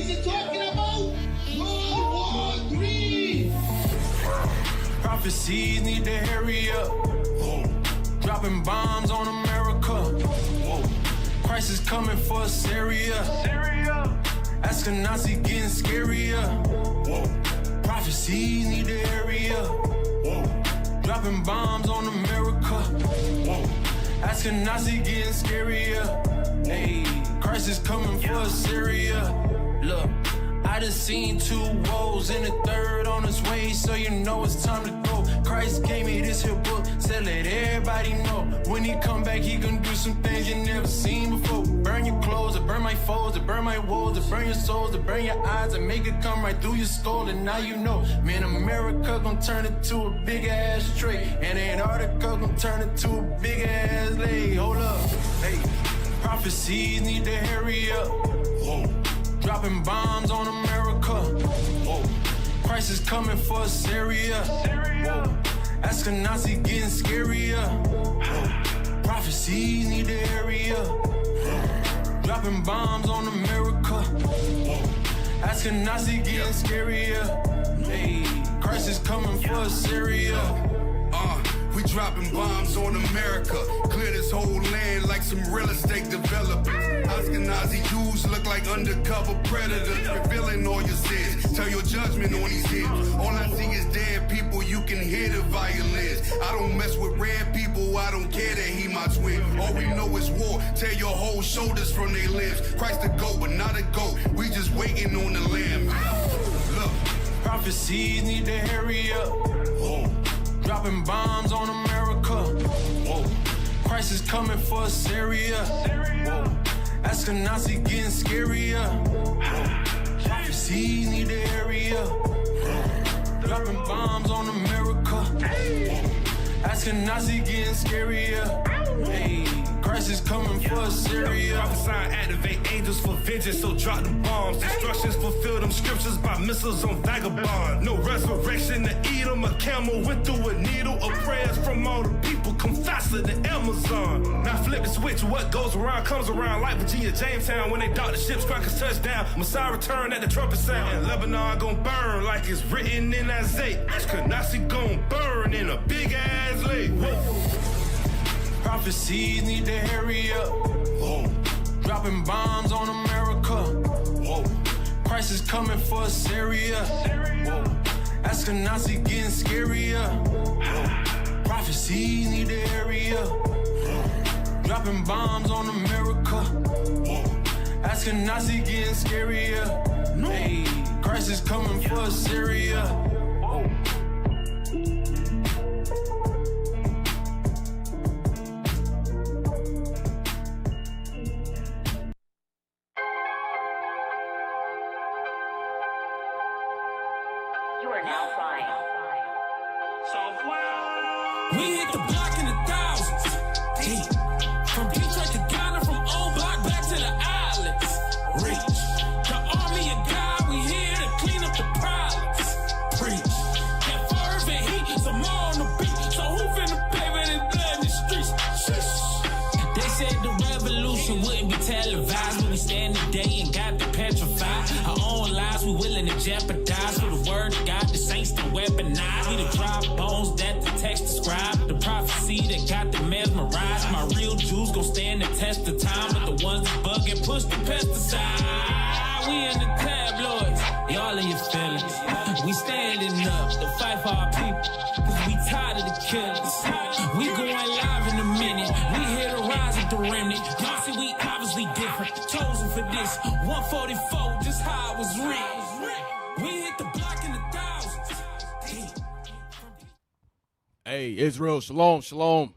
is he talking about? World War III. Prophecies need to hurry up. Whoa. Dropping bombs on America. Whoa. Christ is coming for Syria. Ashkenazi getting scarier. Whoa. Prophecies need to hurry up. Whoa. Dropping bombs on America. Whoa. Ashkenazi getting scarier. Hey, Christ is coming for Syria. Look, I done seen 2 woes and a third on its way, so you know it's time to go. Christ gave me this here book, said let everybody know. When he come back, he gonna do some things you never seen before. Burn your clothes, or burn my foes, or burn my woes, or burn your souls, or burn your eyes, and make it come right through your skull. And now you know, man, America gonna turn it to a big ass tray, and Antarctica gonna turn it to a big ass lake. Hold up, hey, prophecies need to hurry up. Whoa. Dropping bombs on America. Whoa. Christ is coming for Syria. Whoa. Ashkenazi getting scarier. Whoa. Prophecies need to hurry up. Dropping bombs on America. Whoa. Ashkenazi getting scarier. Hey, Christ is coming for Syria. We dropping bombs on America. Clear this whole land like some real estate developers. Ashkenazi Jews look like undercover predators. Revealing all your sins. Tell your judgment on these hymns. All I see is dead people. You can hear the violins. I don't mess with red people. I don't care that he my twin. All we know is war. Tear your whole shoulders from their limbs. Christ a goat, but not a goat. We just waiting on the lamb. Look. Prophecies need to hurry up. Whoa. Dropping bombs on America. Whoa. Christ is coming for Syria. Whoa. Ashkenazi getting scarier. Whoa. Prophecies need to hurry up. Dropping bombs on America. Whoa. Ashkenazi getting scarier. Hey, Christ is coming for Syria. Prophesy, activate angels for vengeance, so drop the bombs. Instructions fulfill them scriptures by missiles on vagabond. No resurrection to eat them. A camel went through a needle of prayers from all the people. Come faster than Amazon. Now flip the switch. What goes around comes around. Like Virginia, Jamestown, when they dock the ships, crackers touchdown. Messiah return at the trumpet sound. And Lebanon gon' burn like it's written in Isaiah. Ashkenazi gon' burn in a big ass lake. Whoa. Prophecies need to hurry up. Whoa. Dropping bombs on America. Whoa. Christ is coming for Syria. Whoa. Ashkenazi getting scarier. Whoa. Prophecies need to hurry up. Dropping bombs on America. Whoa. Ashkenazi getting scarier. Hey, Christ is coming for Syria. Whoa. We hit the block in the thousands. Deep. From Detroit to Ghana, from old block back to the islands. Reach. The army of God, we here to clean up the problems. Preach. That fervent heat, some more on the beat. So who finna pay with his blood in the streets? Shush. They said the revolution wouldn't be televised, but we stand today and got the petrified. Our own lives we willing to jeopardize for the word of God. The saints to weaponize. We the dry bones that the text describe. The prophecy that got them mesmerized. My real Jews gon' stand the test of time, but the ones that bug and push the pesticide. We in the tabloids, y'all in your feelings. We standing up to fight for our people, cause we tired of the killers. We going live in a minute. We here to rise at the remnant. Y'all see we obviously different. Chosen for this 144, just how it was written. We hit the block in the thousands. Hey, Israel, shalom, shalom.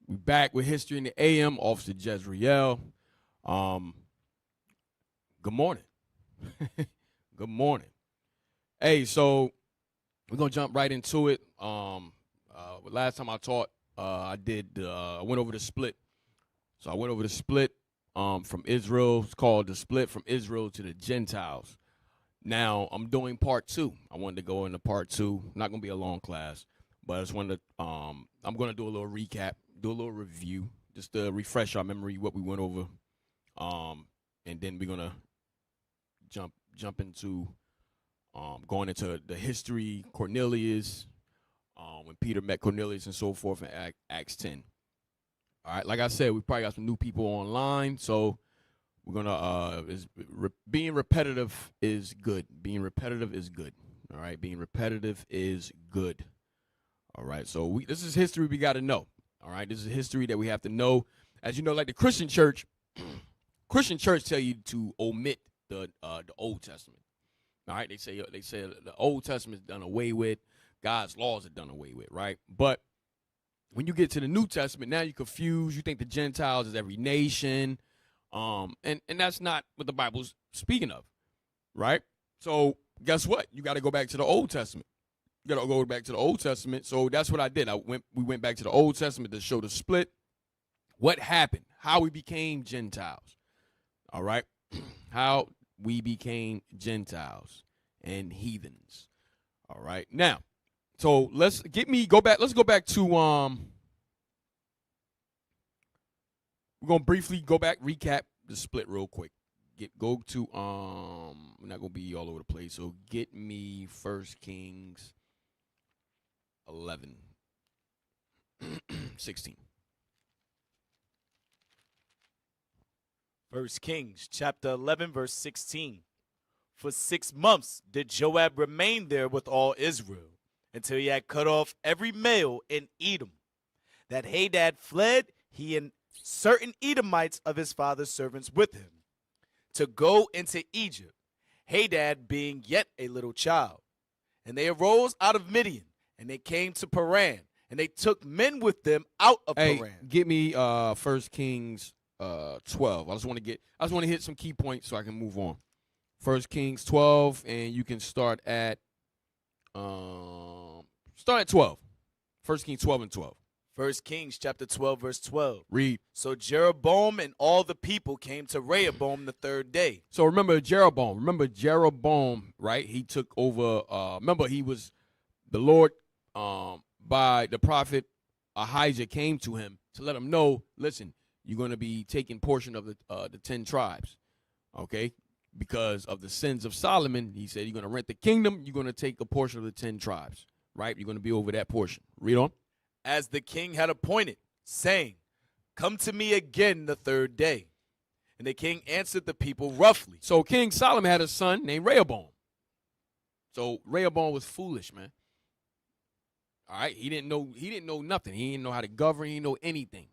We back with History in the AM, Officer Jezreel. Good morning. Good morning. Hey, so we're gonna jump right into it. Last time I taught, I went over the split. So I went over the split from Israel. It's called the split from Israel to the Gentiles. Now I'm doing part 2. I wanted to go into part 2. Not gonna be a long class, but I just wanted to. I'm gonna do a little recap, do a little review, just to refresh our memory what we went over. And then we're gonna jump into going into the history, Cornelius, when Peter met Cornelius and so forth in Acts 10. All right, like I said, we probably got some new people online, so we're gonna being repetitive is good. Being repetitive is good. All right, being repetitive is good. All right, so this is history we got to know. All right, this is history that we have to know. As you know, like the Christian church tell you to omit the Old Testament. All right, they say the Old Testament is done away with, God's laws are done away with, right? But when you get to the New Testament, now you're confused. You think the Gentiles is every nation, and that's not what the Bible's speaking of, right? So guess what? You got to go back to the Old Testament. You got to go back to the Old Testament. So that's what I did. We went back to the Old Testament to show the split. What happened? How we became Gentiles. All right? How we became Gentiles and heathens. All right? Now, so let's go back to we're going to briefly go back, recap the split real quick. Go to we're not going to be all over the place. So get me 1 Kings 11 16. 1 Kings chapter 11 verse 16. For 6 months did Joab remain there with all Israel, until he had cut off every male in Edom. That Hadad fled, he and certain Edomites of his father's servants with him, to go into Egypt, Hadad being yet a little child. And they arose out of Midian, and they came to Paran, and they took men with them out of Paran. Get me 1 Kings 12. I just want to hit some key points so I can move on. 1 Kings 12, and you can start at 12. 1 Kings 12 and 12. 1 Kings chapter 12 verse 12. Read. So Jeroboam and all the people came to Rehoboam the 3rd day. So remember Jeroboam, right? He took over. Remember, he was the Lord by the prophet Ahijah came to him to let him know, listen, you're going to be taking portion of the 10 tribes, okay? Because of the sins of Solomon, he said you're going to rent the kingdom, you're going to take a portion of the 10 tribes, right? You're going to be over that portion. Read on. As the king had appointed, saying, come to me again the 3rd day. And the king answered the people roughly. So King Solomon had a son named Rehoboam. So Rehoboam was foolish, man. All right, he didn't know nothing. He didn't know how to govern. He didn't know anything,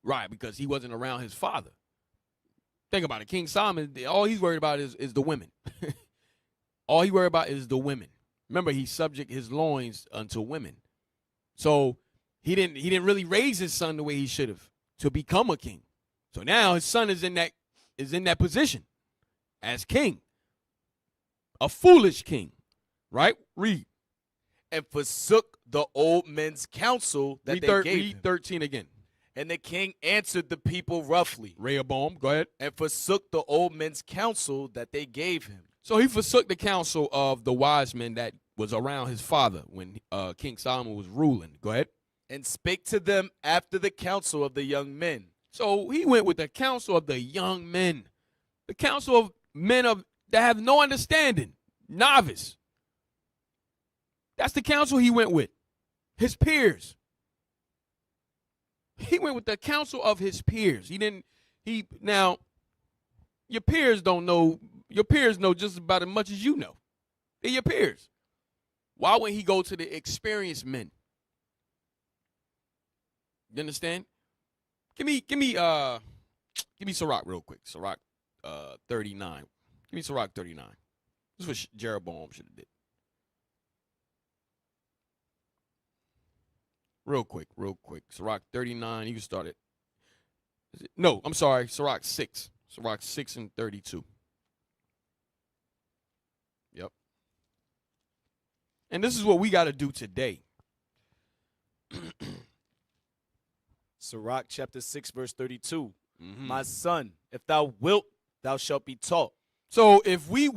right? Because he wasn't around his father. Think about it. King Solomon, all he's worried about is the women. All he worried about is the women. Remember, he subject his loins unto women. So he didn't really raise his son the way he should have to become a king. So now his son is in that position as king, a foolish king, right? Read. And forsook the old men's counsel that they gave him. Read 13 again. And the king answered the people roughly. Rehoboam, go ahead. And forsook the old men's counsel that they gave him. So he forsook the counsel of the wise men that was around his father when King Solomon was ruling. Go ahead. And spake to them after the counsel of the young men. So he went with the counsel of the young men. The counsel of men that have no understanding. Novice. That's the counsel he went with. His peers. He went with the counsel of his peers. Now, your peers don't know, your peers know just about as much as you know. They're your peers. Why wouldn't he go to the experienced men? You understand? Give me Sirach real quick. Sirach 39. Give me Sirach 39. This is what Jeroboam should have did. Real quick. Sirach 39, you can start it. No, I'm sorry, Sirach 6. Sirach 6 and 32. Yep. And this is what we got to do today. Sirach chapter 6 verse 32. Mm-hmm. My son, if thou wilt, thou shalt be taught. So if we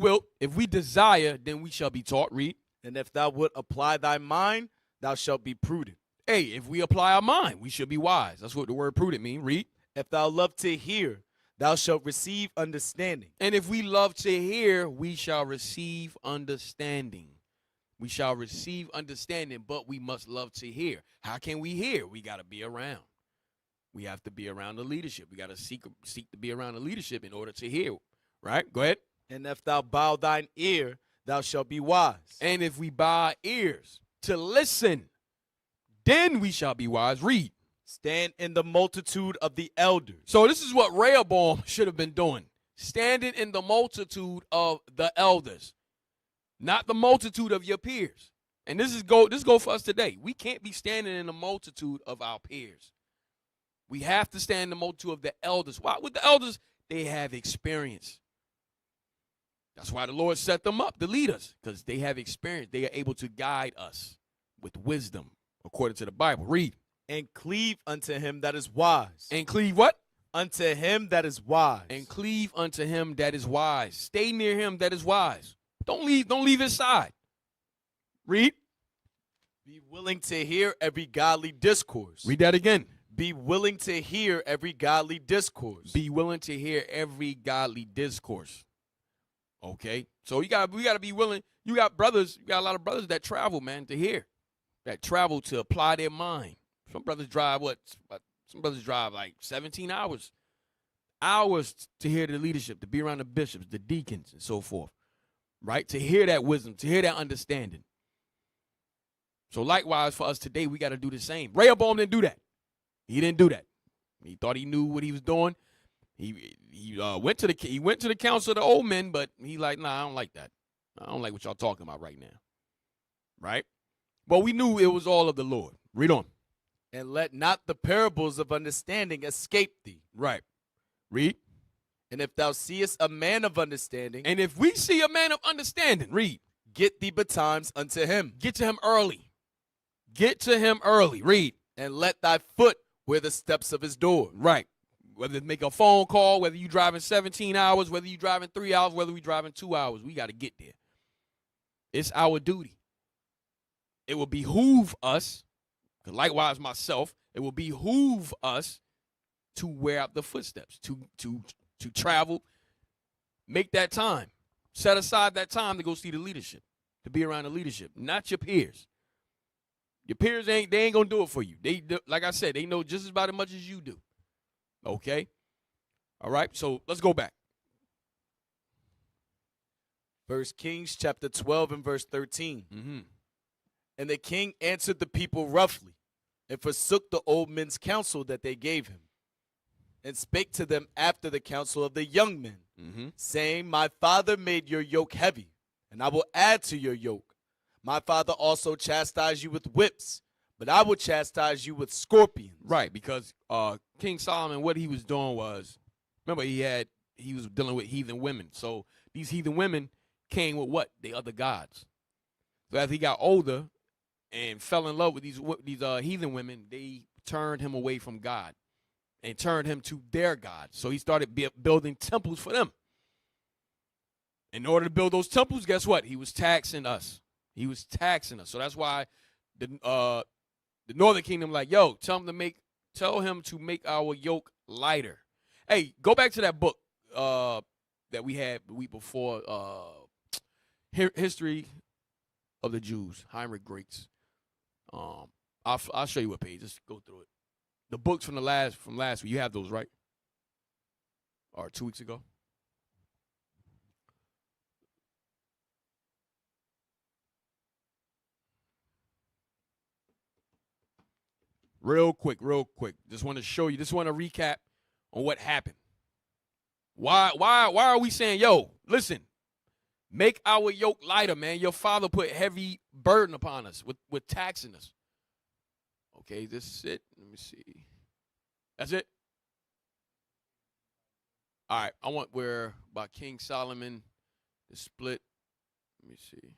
desire, then we shall be taught. Read. And if thou wilt apply thy mind, thou shalt be prudent. Hey, if we apply our mind, we should be wise. That's what the word prudent means. Read. If thou love to hear, thou shalt receive understanding. And if we love to hear, we shall receive understanding. We shall receive understanding, but we must love to hear. How can we hear? We got to be around. We have to be around the leadership. We got to seek to be around the leadership in order to hear. Right? Go ahead. And if thou bow thine ear, thou shalt be wise. And if we bow our ears to listen, then we shall be wise. Read. Stand in the multitude of the elders. So this is what Rehoboam should have been doing. Standing in the multitude of the elders, not the multitude of your peers. And this go for us today. We can't be standing in the multitude of our peers. We have to stand in the multitude of the elders. Why? With the elders, they have experience. That's why the Lord set them up to lead us, because they have experience. They are able to guide us with wisdom, according to the Bible. Read. And cleave unto him that is wise. And cleave what? Unto him that is wise. And cleave unto him that is wise. Stay near him that is wise. Don't leave his side. Read. Be willing to hear every godly discourse. Read that again. Be willing to hear every godly discourse. Be willing to hear every godly discourse. Okay? So we gotta be willing. You got a lot of brothers that travel, man, to hear. That travel to apply their mind. Some brothers drive Some brothers drive like 17 hours to hear the leadership, to be around the bishops, the deacons, and so forth. Right? To hear that wisdom, to hear that understanding. So likewise for us today, we got to do the same. Rehoboam didn't do that. He didn't do that. He thought he knew what he was doing. He went to the council of the old men, but he like, nah, I don't like that. I don't like what y'all talking about right now. Right? But we knew it was all of the Lord. Read on. And let not the parables of understanding escape thee. Right. Read. And if thou seest a man of understanding. And if we see a man of understanding, read. Get thee betimes unto him. Get to him early. Get to him early. Read. And let thy foot wear the steps of his door. Right. Whether make a phone call, whether you driving 17 hours, whether you driving 3 hours, whether we driving 2 hours, we got to get there. It's our duty. It will behoove us, likewise myself, it will behoove us to wear out the footsteps, to travel, make that time, set aside that time to go see the leadership, to be around the leadership, not your peers. Your peers ain't gonna do it for you. They, like I said, they know just about as much as you do. Okay? All right, so let's go back. 1 Kings chapter 12 and verse 13. Mm-hmm. And the king answered the people roughly, and forsook the old men's counsel that they gave him, and spake to them after the counsel of the young men, saying, my father made your yoke heavy, and I will add to your yoke. My father also chastised you with whips, but I will chastise you with scorpions. Right, because King Solomon, what he was doing was, remember, he was dealing with heathen women. So these heathen women came with what? The other gods. So as he got older and fell in love with these heathen women, they turned him away from God and turned him to their God. So he started building temples for them. In order to build those temples, guess what? He was taxing us. He was taxing us. So that's why the northern kingdom like, yo, tell him to make our yoke lighter. Hey, go back to that book that we had the week before, History of the Jews, Heinrich Greeks. I'll show you what page. Just go through it. The books from last week. You have those, right? Or 2 weeks ago? Real quick. Just want to show you. Just want to recap on what happened. Why are we saying, yo, listen, make our yoke lighter, man. Your father put heavy burden upon us with taxing us. Okay, this is it. Let me see. That's it? All right, I want where by King Solomon, the split. Let me see.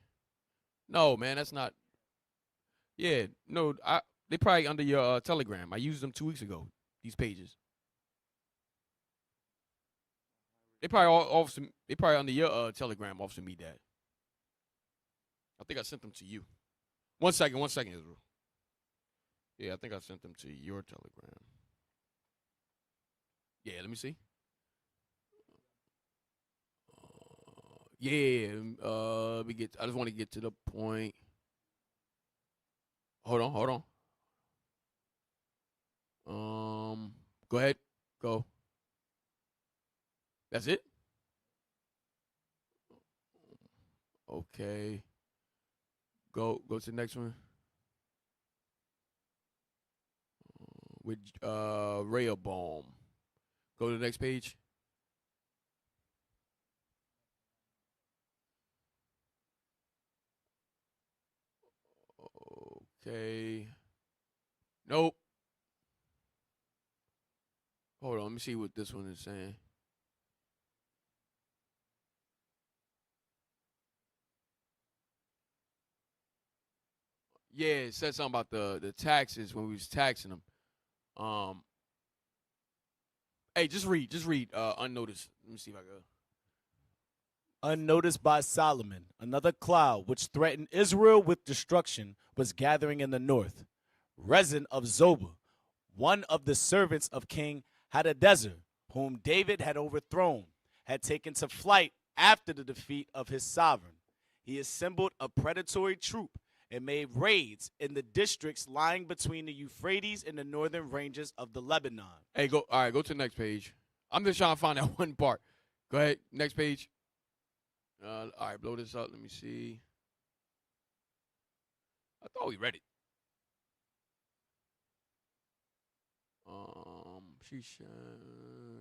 No, man, that's not. Yeah, no, they probably under your Telegram. I used them 2 weeks ago, these pages. They probably under your Telegram, Officer Me Dad. I think I sent them to you. One second, Israel. Yeah, I think I sent them to your Telegram. Yeah, let me see. Yeah. I just want to get to the point. Hold on. Go ahead. Go. That's it? Okay. Go to the next one. With Rehoboam. Go to the next page. Okay. Nope. Hold on, let me see what this one is saying. Yeah, it said something about the taxes when we was taxing them. Hey, just read unnoticed. Let me see if I go. Unnoticed by Solomon, another cloud which threatened Israel with destruction was gathering in the north. Rezin of Zobah, one of the servants of King Hadadezer, whom David had overthrown, had taken to flight after the defeat of his sovereign. He assembled a predatory troop and made raids in the districts lying between the Euphrates and the northern ranges of the Lebanon. Hey, go to the next page. I'm just trying to find that one part. Go ahead, next page. All right, blow this up. Let me see. I thought we read it.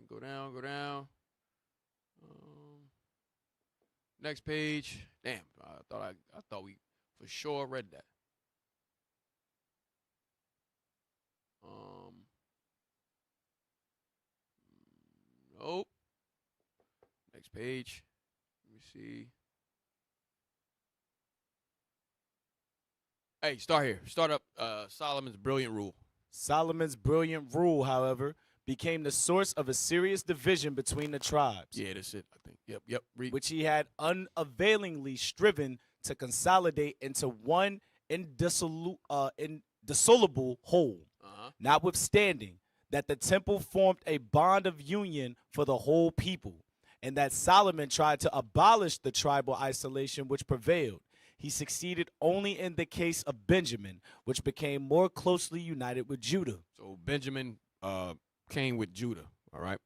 Go down. Next page. Damn, I thought we for sure read that. Nope. Next page. Let me see. Hey, start here. Start up Solomon's brilliant rule. Solomon's brilliant rule, however, became the source of a serious division between the tribes. Yeah, that's it, I think. Yep. Read. Which he had unavailingly striven to consolidate into one indissoluble whole, notwithstanding that the temple formed a bond of union for the whole people, and that Solomon tried to abolish the tribal isolation which prevailed. He succeeded only in the case of Benjamin, which became more closely united with Judah. So Benjamin came with Judah, all right?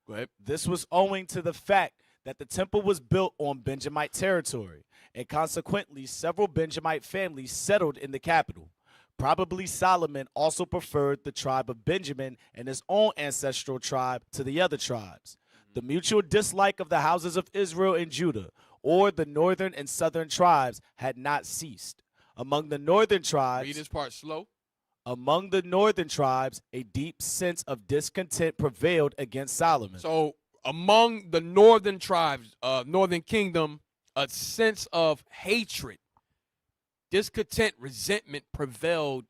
Go ahead. This was owing to the fact that the temple was built on Benjamite territory, and consequently several Benjamite families settled in the capital. Probably Solomon also preferred the tribe of Benjamin and his own ancestral tribe to the other tribes. The mutual dislike of the houses of Israel and Judah, or the northern and southern tribes, had not ceased. Among the northern tribes, Read this part slow. Among the northern tribes, a deep sense of discontent prevailed against Solomon. So among the northern tribes, northern kingdom, a sense of hatred, discontent, resentment prevailed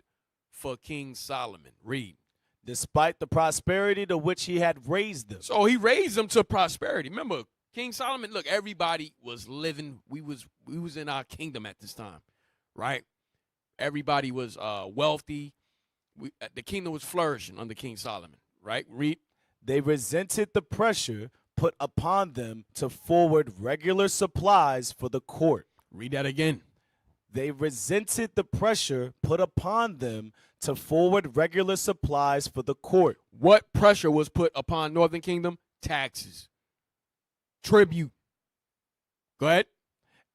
for King Solomon. Read. Despite the prosperity to which he had raised them. So he raised them to prosperity. Remember, King Solomon, look, everybody was living. We was in our kingdom at this time, right? Everybody was wealthy. The kingdom was flourishing under King Solomon, right? Read. They resented the pressure put upon them to forward regular supplies for the court. Read that again. They resented the pressure put upon them to forward regular supplies for the court. What pressure was put upon Northern Kingdom? Taxes. Tribute. Go ahead.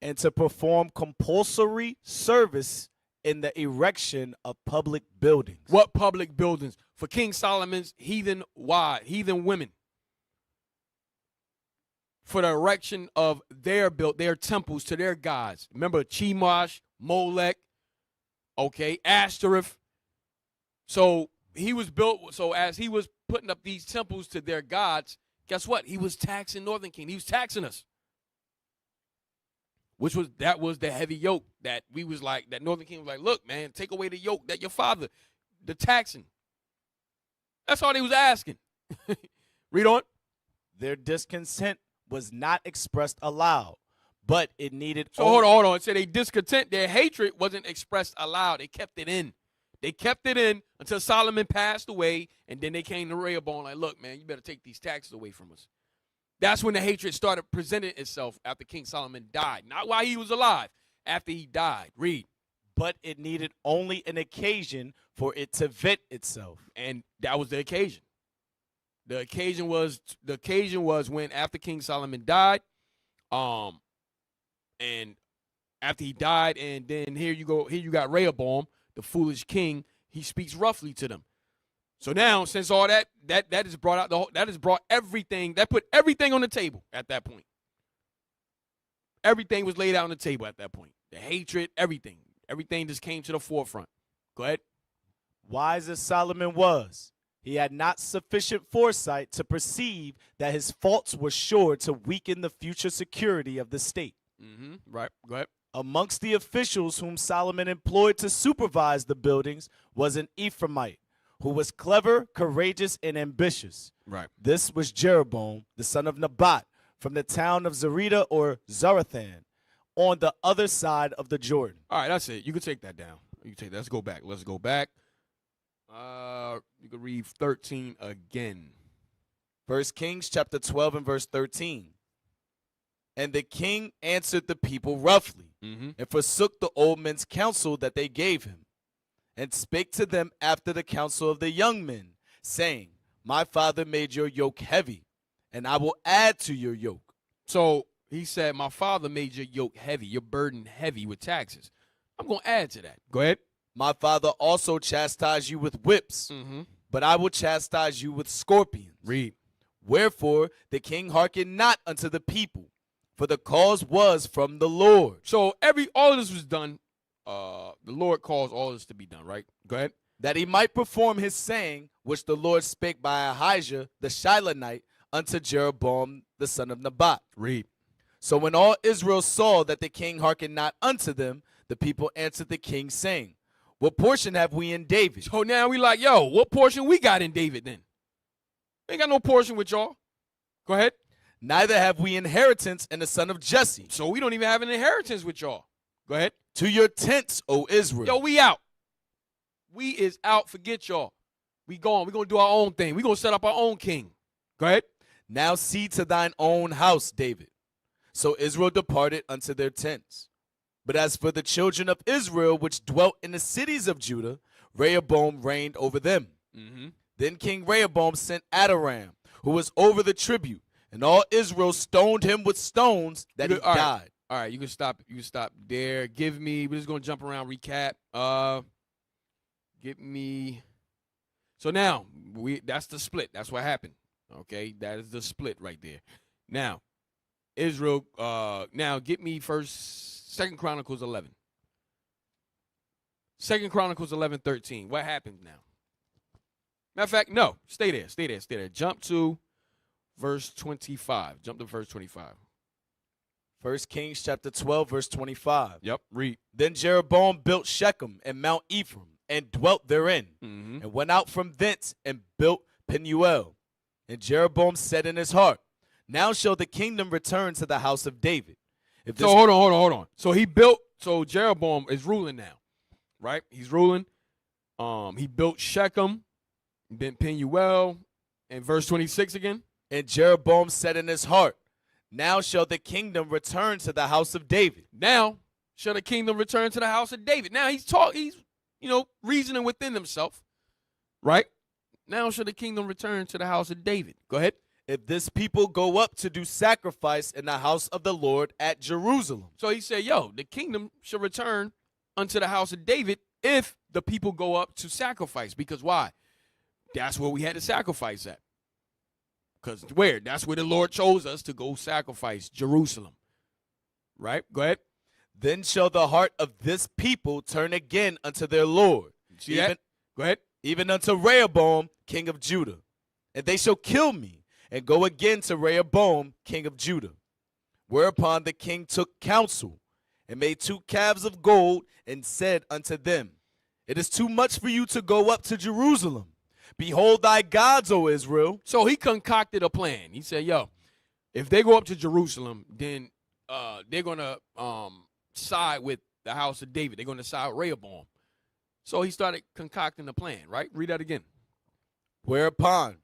And to perform compulsory service in the erection of public buildings. What public buildings? For King Solomon's heathen women. For the erection of their temples to their gods. Remember Chemosh, Molech, Ashtoreth. So he was built, so as he was putting up these temples to their gods, guess what? He was taxing Northern Kingdom. He was taxing us. That was the heavy yoke that we was like, that Northern Kingdom was like, look, man, take away the yoke that your father, the taxing. That's all they was asking. Read on. Their discontent was not expressed aloud, but it needed. So hold on. It said they discontent, their hatred wasn't expressed aloud. They kept it in. They kept it in until Solomon passed away, and then they came to Rehoboam like, look, man, you better take these taxes away from us. That's when the hatred started presenting itself after King Solomon died. Not while he was alive, after he died. Read. But it needed only an occasion for it to vent itself. And that was the occasion. The occasion was when after King Solomon died, and after he died, and then here you got Rehoboam, the foolish king. He speaks roughly to them. So now, since all that has brought out that has brought everything, that put everything on the table at that point. Everything was laid out on the table at that point. The hatred, everything just came to the forefront. Go ahead. Wise as Solomon was, he had not sufficient foresight to perceive that his faults were sure to weaken the future security of the state. Right. Go ahead. Amongst the officials whom Solomon employed to supervise the buildings was an Ephraimite, who was clever, courageous, and ambitious. Right. This was Jeroboam, the son of Nebat, from the town of Zerida or Zarathan, on the other side of the Jordan. All right, that's it. You can take that down. You can take that. Let's go back. You can read 13 again. 1 Kings chapter 12 and verse 13. And the king answered the people roughly, and forsook the old men's counsel that they gave him, and spake to them after the counsel of the young men, saying, My father made your yoke heavy, and I will add to your yoke. So he said, my father made your yoke heavy, your burden heavy with taxes. I'm going to add to that. Go ahead. My father also chastised you with whips, but I will chastise you with scorpions. Read. Wherefore the king hearkened not unto the people, for the cause was from the Lord. So all of this was done. The Lord caused all this to be done, right? Go ahead. That he might perform his saying, which the Lord spake by Ahijah the Shilonite unto Jeroboam the son of Nebat. Read. So when all Israel saw that the king hearkened not unto them, the people answered the king, saying, What portion have we in David? So now we like, yo, what portion we got in David then? We ain't got no portion with y'all. Go ahead. Neither have we inheritance in the son of Jesse. So we don't even have an inheritance with y'all. Go ahead. To your tents, O Israel. Yo, we out. We is out. Forget y'all. We gone. We going to do our own thing. We going to set up our own king. Go ahead. Now see to thine own house, David. So Israel departed unto their tents. But as for the children of Israel which dwelt in the cities of Judah, Rehoboam reigned over them. Then King Rehoboam sent Adoram, who was over the tribute, and all Israel stoned him with stones that he died. All right, you can stop. You can stop there. Give me. We're just gonna jump around. Recap. Give me. So now that's the split. That's what happened. Okay, that is the split right there. Now, Israel. Now get me Second Chronicles 11. 2 Chronicles 11:13. What happens now? Matter of fact, no. Stay there. Jump to verse 25. Jump to verse 25. 1 Kings chapter 12, verse 25. Yep, read. Then Jeroboam built Shechem and Mount Ephraim, and dwelt therein, and went out from thence and built Penuel. And Jeroboam said in his heart, Now shall the kingdom return to the house of David. So hold on. So Jeroboam is ruling now, right? He's ruling. He built Shechem, then Penuel, and verse 26 again. And Jeroboam said in his heart, Now shall the kingdom return to the house of David. Now shall the kingdom return to the house of David. Now he's reasoning within himself, right? Now shall the kingdom return to the house of David. Go ahead. If this people go up to do sacrifice in the house of the Lord at Jerusalem. So he said, the kingdom shall return unto the house of David if the people go up to sacrifice. Because why? That's where we had to sacrifice at. Because that's where the Lord chose us to go sacrifice, Jerusalem. Right? Go ahead. Then shall the heart of this people turn again unto their Lord. See that? Go ahead. Even unto Rehoboam, king of Judah. And they shall kill me, and go again to Rehoboam, king of Judah. Whereupon the king took counsel, and made 2 calves of gold, and said unto them, It is too much for you to go up to Jerusalem. Behold thy gods, O Israel. So he concocted a plan. He said, if they go up to Jerusalem, then they're going to side with the house of David. They're going to side with Rehoboam. So he started concocting a plan, right? Read that again. Whereupon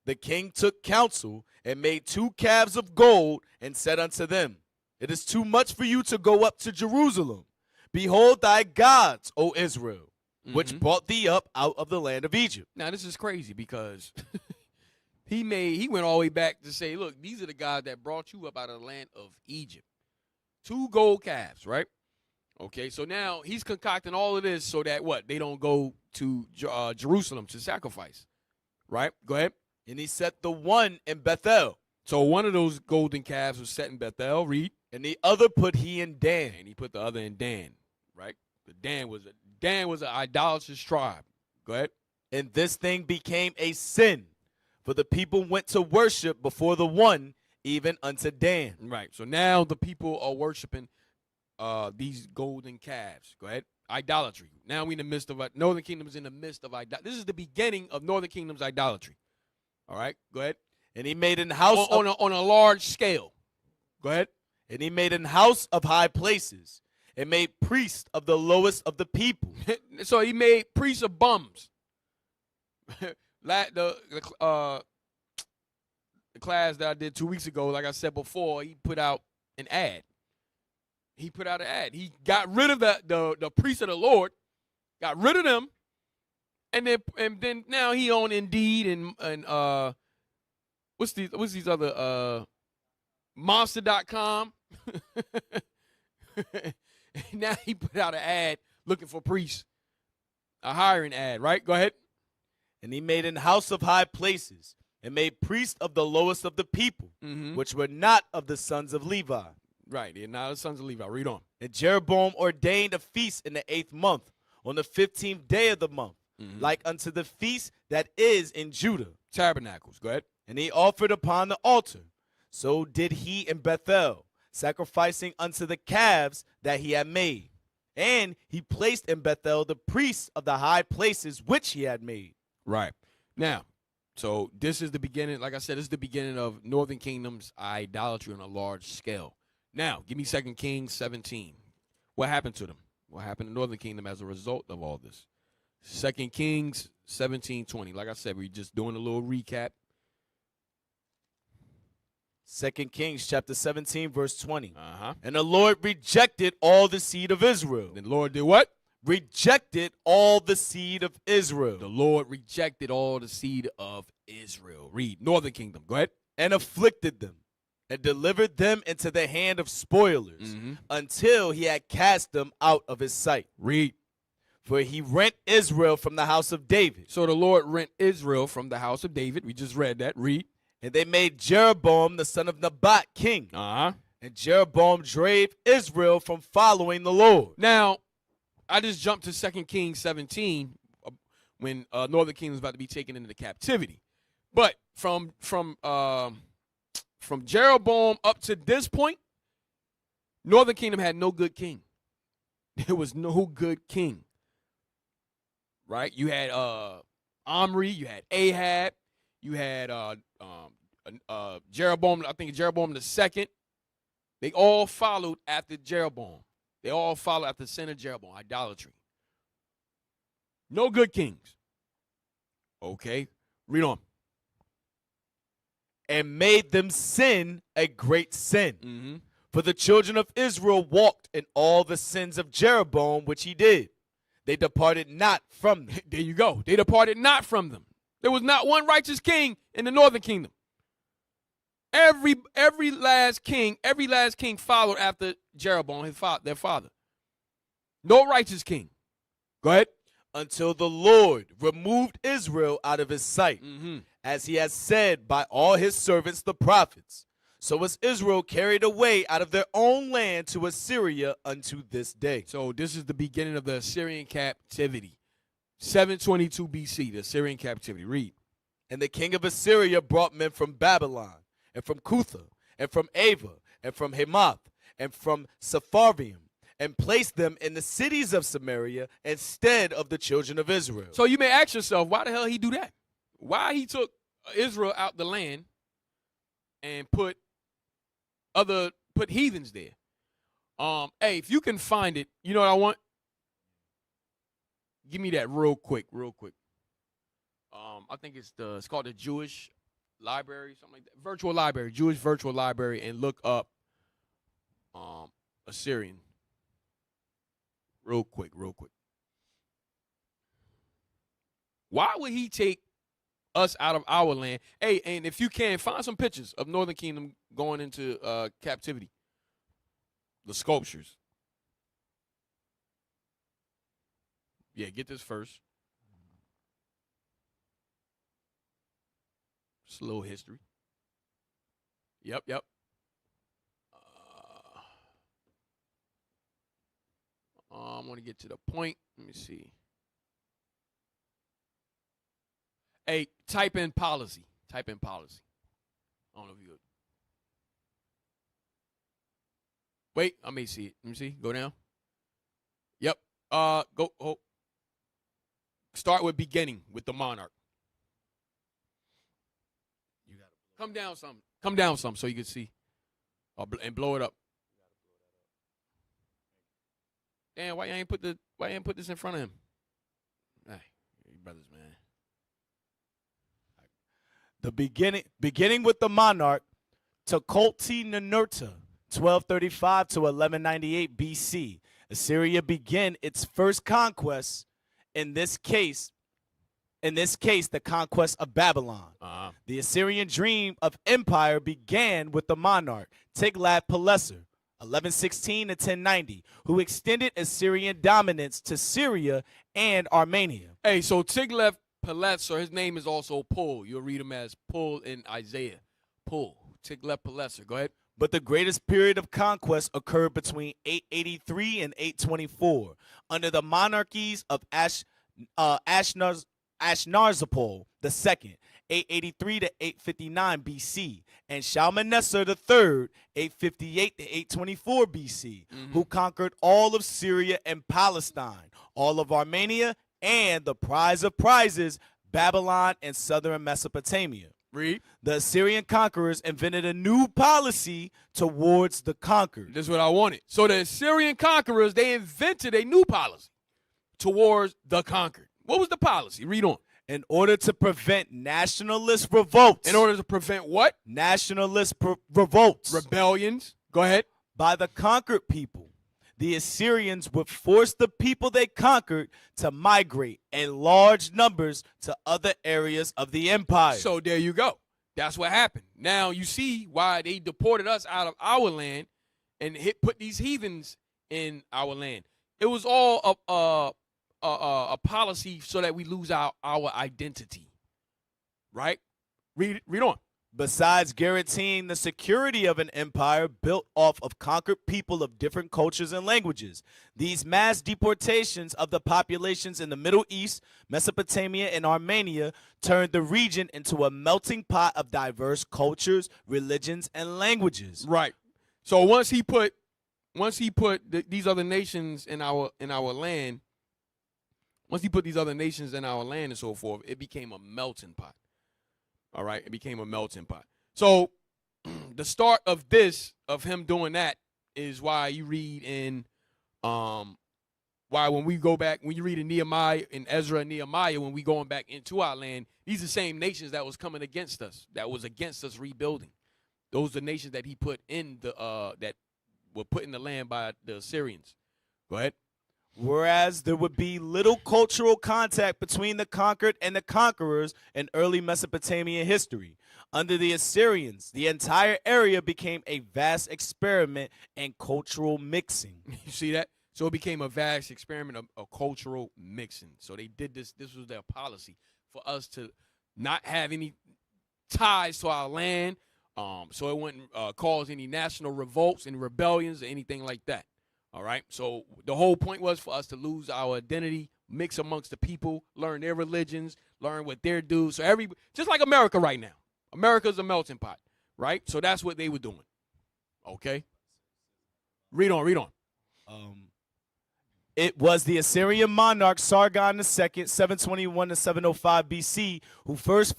The king took counsel and made 2 calves of gold and said unto them, It is too much for you to go up to Jerusalem. Behold thy gods, O Israel, which brought thee up out of the land of Egypt. Now this is crazy because he went all the way back to say, look, these are the gods that brought you up out of the land of Egypt. 2 gold calves, right? Okay, so now he's concocting all of this so that what? They don't go to Jerusalem to sacrifice, right? Go ahead. And he set the one in Bethel. So one of those golden calves was set in Bethel, read. And the other put he in Dan. And he put the other in Dan, right? Dan was an idolatrous tribe. Go ahead. And this thing became a sin, for the people went to worship before the one, even unto Dan. Right. So now the people are worshiping these golden calves. Go ahead. Idolatry. Now we in the midst of Northern Kingdom is in the midst of idolatry. This is the beginning of Northern Kingdom's idolatry. All right. Go ahead. And he made an house on a large scale. Go ahead. And he made an house of high places, and made priests of the lowest of the people. So he made priests of bums. The class that I did 2 weeks ago, like I said before, he put out an ad. He got rid of the priests of the Lord, got rid of them, and then now he on Indeed and what's these other Monster.com. Now he put out an ad looking for priests, a hiring ad, right? Go ahead. And he made an house of high places, and made priests of the lowest of the people, which were not of the sons of Levi. Right, they're not the sons of Levi. Read on. And Jeroboam ordained a feast in the 8th month, on the 15th day of the month, like unto the feast that is in Judah. Tabernacles. Go ahead. And he offered upon the altar. So did he in Bethel, sacrificing unto the calves that he had made. And he placed in Bethel the priests of the high places which he had made. Right. Now, so this is the beginning, like I said, this is the beginning of Northern Kingdom's idolatry on a large scale. Now, give me 2 Kings 17. What happened to them? What happened to Northern Kingdom as a result of all this? 2 Kings 17:20. Like I said, we're just doing a little recap. 2 Kings chapter 17, verse 20. Uh-huh. And the Lord rejected all the seed of Israel. The Lord did what? Rejected all the seed of Israel. The Lord rejected all the seed of Israel. Read. Northern Kingdom. Go ahead. And afflicted them, and delivered them into the hand of spoilers, until he had cast them out of his sight. Read. For he rent Israel from the house of David. So the Lord rent Israel from the house of David. We just read that. Read. And they made Jeroboam the son of Nebat king. Uh-huh. And Jeroboam drave Israel from following the Lord. Now, I just jumped to 2 Kings 17 when Northern Kingdom was about to be taken into captivity. But from Jeroboam up to this point, Northern Kingdom had no good king. There was no good king. Right? You had Omri, you had Ahab, you had Jeroboam, I think Jeroboam II. They all followed after Jeroboam. They all followed after the sin of Jeroboam, idolatry. No good kings. Okay, read on. And made them sin a great sin. For the children of Israel walked in all the sins of Jeroboam, which he did. They departed not from them. There you go. They departed not from them. There was not one righteous king in the Northern Kingdom. Every last king followed after Jeroboam, their father. No righteous king. Go ahead. Until the Lord removed Israel out of his sight, as he has said by all his servants the prophets. So was Israel carried away out of their own land to Assyria unto this day. So this is the beginning of the Assyrian captivity. 722 BC, the Assyrian captivity. Read. And the king of Assyria brought men from Babylon, and from Cutha, and from Ava, and from Hamath, and from Sepharvaim, and placed them in the cities of Samaria instead of the children of Israel. So you may ask yourself, why the hell he do that? Why he took Israel out the land and put heathens there? Hey, if you can find it, you know what I want? Give me that real quick. I think it's called the Jewish library, something like that. Virtual library, Jewish virtual library, and look up Assyrian. Real quick. Why would he take us out of our land? Hey, and if you can, find some pictures of Northern Kingdom going into captivity. The sculptures. Yeah, get this first. Just a little history. Yep. I want to get to the point. Let me see. Hey, type in policy. I don't know if you. Wait, I may see it. Let me see. Go down. Yep. Go. Oh. Start with beginning with the monarch. You gotta come down some. Come down some so you can see. And blow it up. Damn, why you ain't put this in front of him? Hey, brothers, man. The beginning with the monarch, Tukulti Ninurta, 1235 to 1198 BC. Assyria began its first conquest. In this case, the conquest of Babylon. The Assyrian dream of empire began with the monarch, Tiglath-Pileser, 1116 to 1090, who extended Assyrian dominance to Syria and Armenia. Hey, so Tiglath-Pileser, his name is also Pul. You'll read him as Pul in Isaiah. Pul, Tiglath-Pileser. Go ahead. But the greatest period of conquest occurred between 883 and 824 under the monarchies of Ashurnazarpal II, 883 to 859 BC, and Shalmaneser III, 858 to 824 BC, who conquered all of Syria and Palestine, all of Armenia, and the prize of prizes, Babylon and southern Mesopotamia. Read. The Assyrian conquerors invented a new policy towards the conquered. This is what I wanted. So the Assyrian conquerors, they invented a new policy towards the conquered. What was the policy? Read on. In order to prevent nationalist revolts. In order to prevent what? Nationalist revolts. Rebellions. Go ahead. By the conquered people. The Assyrians would force the people they conquered to migrate in large numbers to other areas of the empire. So there you go. That's what happened. Now you see why they deported us out of our land and put these heathens in our land. It was all a policy so that we lose our identity. Right? Read on. Besides guaranteeing the security of an empire built off of conquered people of different cultures and languages, these mass deportations of the populations in the Middle East, Mesopotamia, and Armenia turned the region into a melting pot of diverse cultures, religions, and languages. Right. So once he put these other nations in our land, once he put these other nations in our land and so forth, it became a melting pot. All right, it became a melting pot. So the start of him doing that, is why you read in, why when you read in Nehemiah, in Ezra and Nehemiah, when we going back into our land, these are the same nations that was coming against us, that was against us rebuilding. Those are the nations that he put in that were put in the land by the Assyrians. Go ahead. Whereas there would be little cultural contact between the conquered and the conquerors in early Mesopotamian history. Under the Assyrians, the entire area became a vast experiment in cultural mixing. You see that? So it became a vast experiment of cultural mixing. So they did this. This was their policy for us to not have any ties to our land. So it wouldn't cause any national revolts and rebellions or anything like that. All right. So the whole point was for us to lose our identity, mix amongst the people, learn their religions, learn what they're due. So just like America right now. America's a melting pot, right? So that's what they were doing. Okay. Read on. It was the Assyrian monarch Sargon II, 721 to 705 BC, who first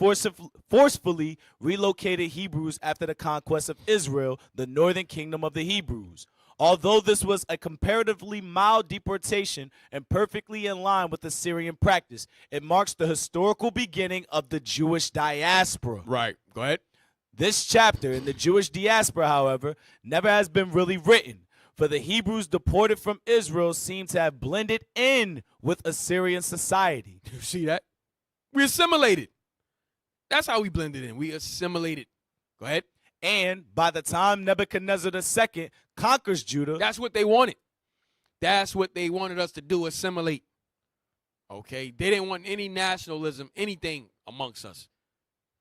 forcefully relocated Hebrews after the conquest of Israel, the northern kingdom of the Hebrews. Although this was a comparatively mild deportation and perfectly in line with Assyrian practice, it marks the historical beginning of the Jewish diaspora. Right. Go ahead. This chapter in the Jewish diaspora, however, never has been really written, for the Hebrews deported from Israel seem to have blended in with Assyrian society. You see that? We assimilated. That's how we blended in. We assimilated. Go ahead. And by the time Nebuchadnezzar II conquers Judah, That's what they wanted. That's what they wanted us to do, assimilate. Okay? They didn't want any nationalism, anything amongst us.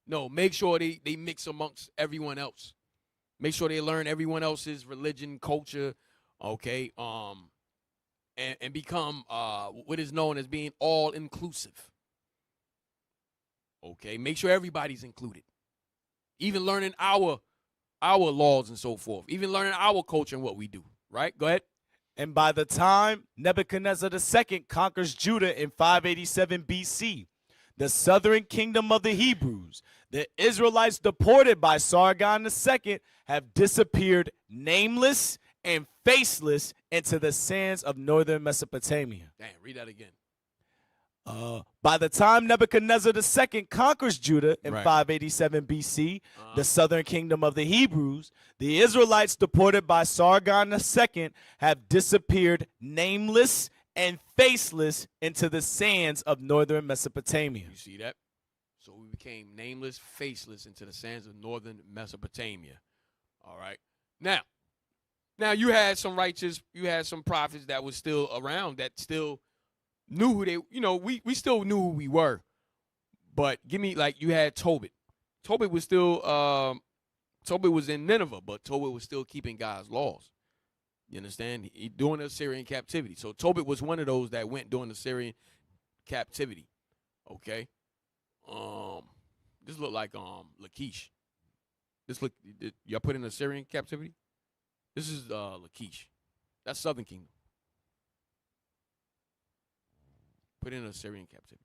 No, make sure they mix amongst everyone else. Make sure they learn everyone else's religion, culture, okay? And become what is known as being all-inclusive. Okay? Make sure everybody's included. Even learning our laws and so forth. Even learning our culture and what we do. Right? Go ahead. and by the time Nebuchadnezzar II conquers Judah in 587 BC, the southern kingdom of the Hebrews, the Israelites deported by Sargon II, have disappeared nameless and faceless into the sands of northern Mesopotamia. Damn, read that again. By the time Nebuchadnezzar II conquers Judah in Right. 587 BC, the southern kingdom of the Hebrews, the Israelites deported by Sargon II have disappeared nameless and faceless into the sands of northern Mesopotamia. You see that? So we became nameless, faceless into the sands of northern Mesopotamia. All right. Now you had some righteous, you had some prophets that was still around that still knew who they, we still knew who we were. But give me, like, you had Tobit. Tobit was still, Tobit was in Nineveh, but Tobit was still keeping God's laws. You understand? During the Assyrian captivity. So Tobit was one of those that went during the Assyrian captivity. Okay? This look like Lachish. This look, y'all put in the Assyrian captivity? This is Lachish. That's Southern Kingdom. Put in Assyrian captivity.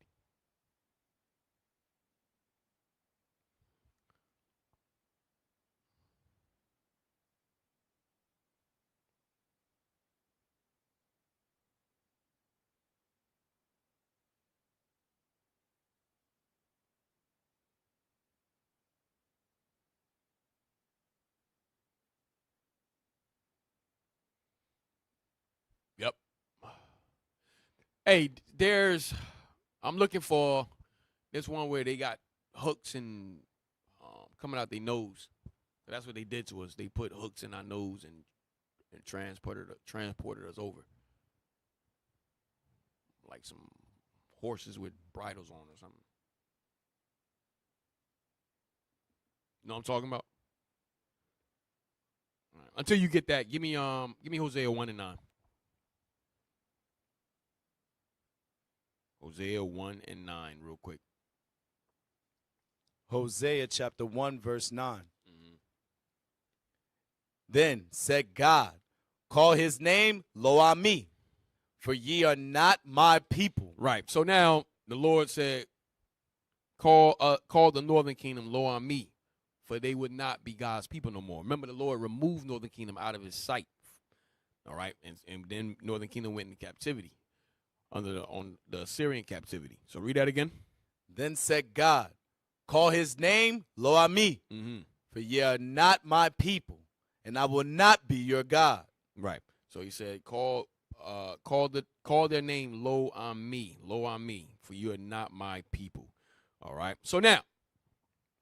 Yep. Hey, I'm looking for this one where they got hooks and coming out their nose. So that's what they did to us. They put hooks in our nose and transported us over. Like some horses with bridles on or something. You know what I'm talking about? All right. Until you get that, give me Hosea 1 and 9. Hosea 1 and 9, real quick. Hosea chapter 1, verse 9. Mm-hmm. Then said God, call his name Lo-Ami, for ye are not my people. Right. So now the Lord said, call the northern kingdom Lo-Ami, for they would not be God's people no more. Remember, the Lord removed northern kingdom out of his sight. All right. And then northern kingdom went into captivity on the Assyrian captivity. So read that again. Then said God, call his name Lo-Ami, Mm-hmm. for ye are not my people, and I will not be your God. Right. So he said, call their name Lo-Ami, for you are not my people. All right. So now,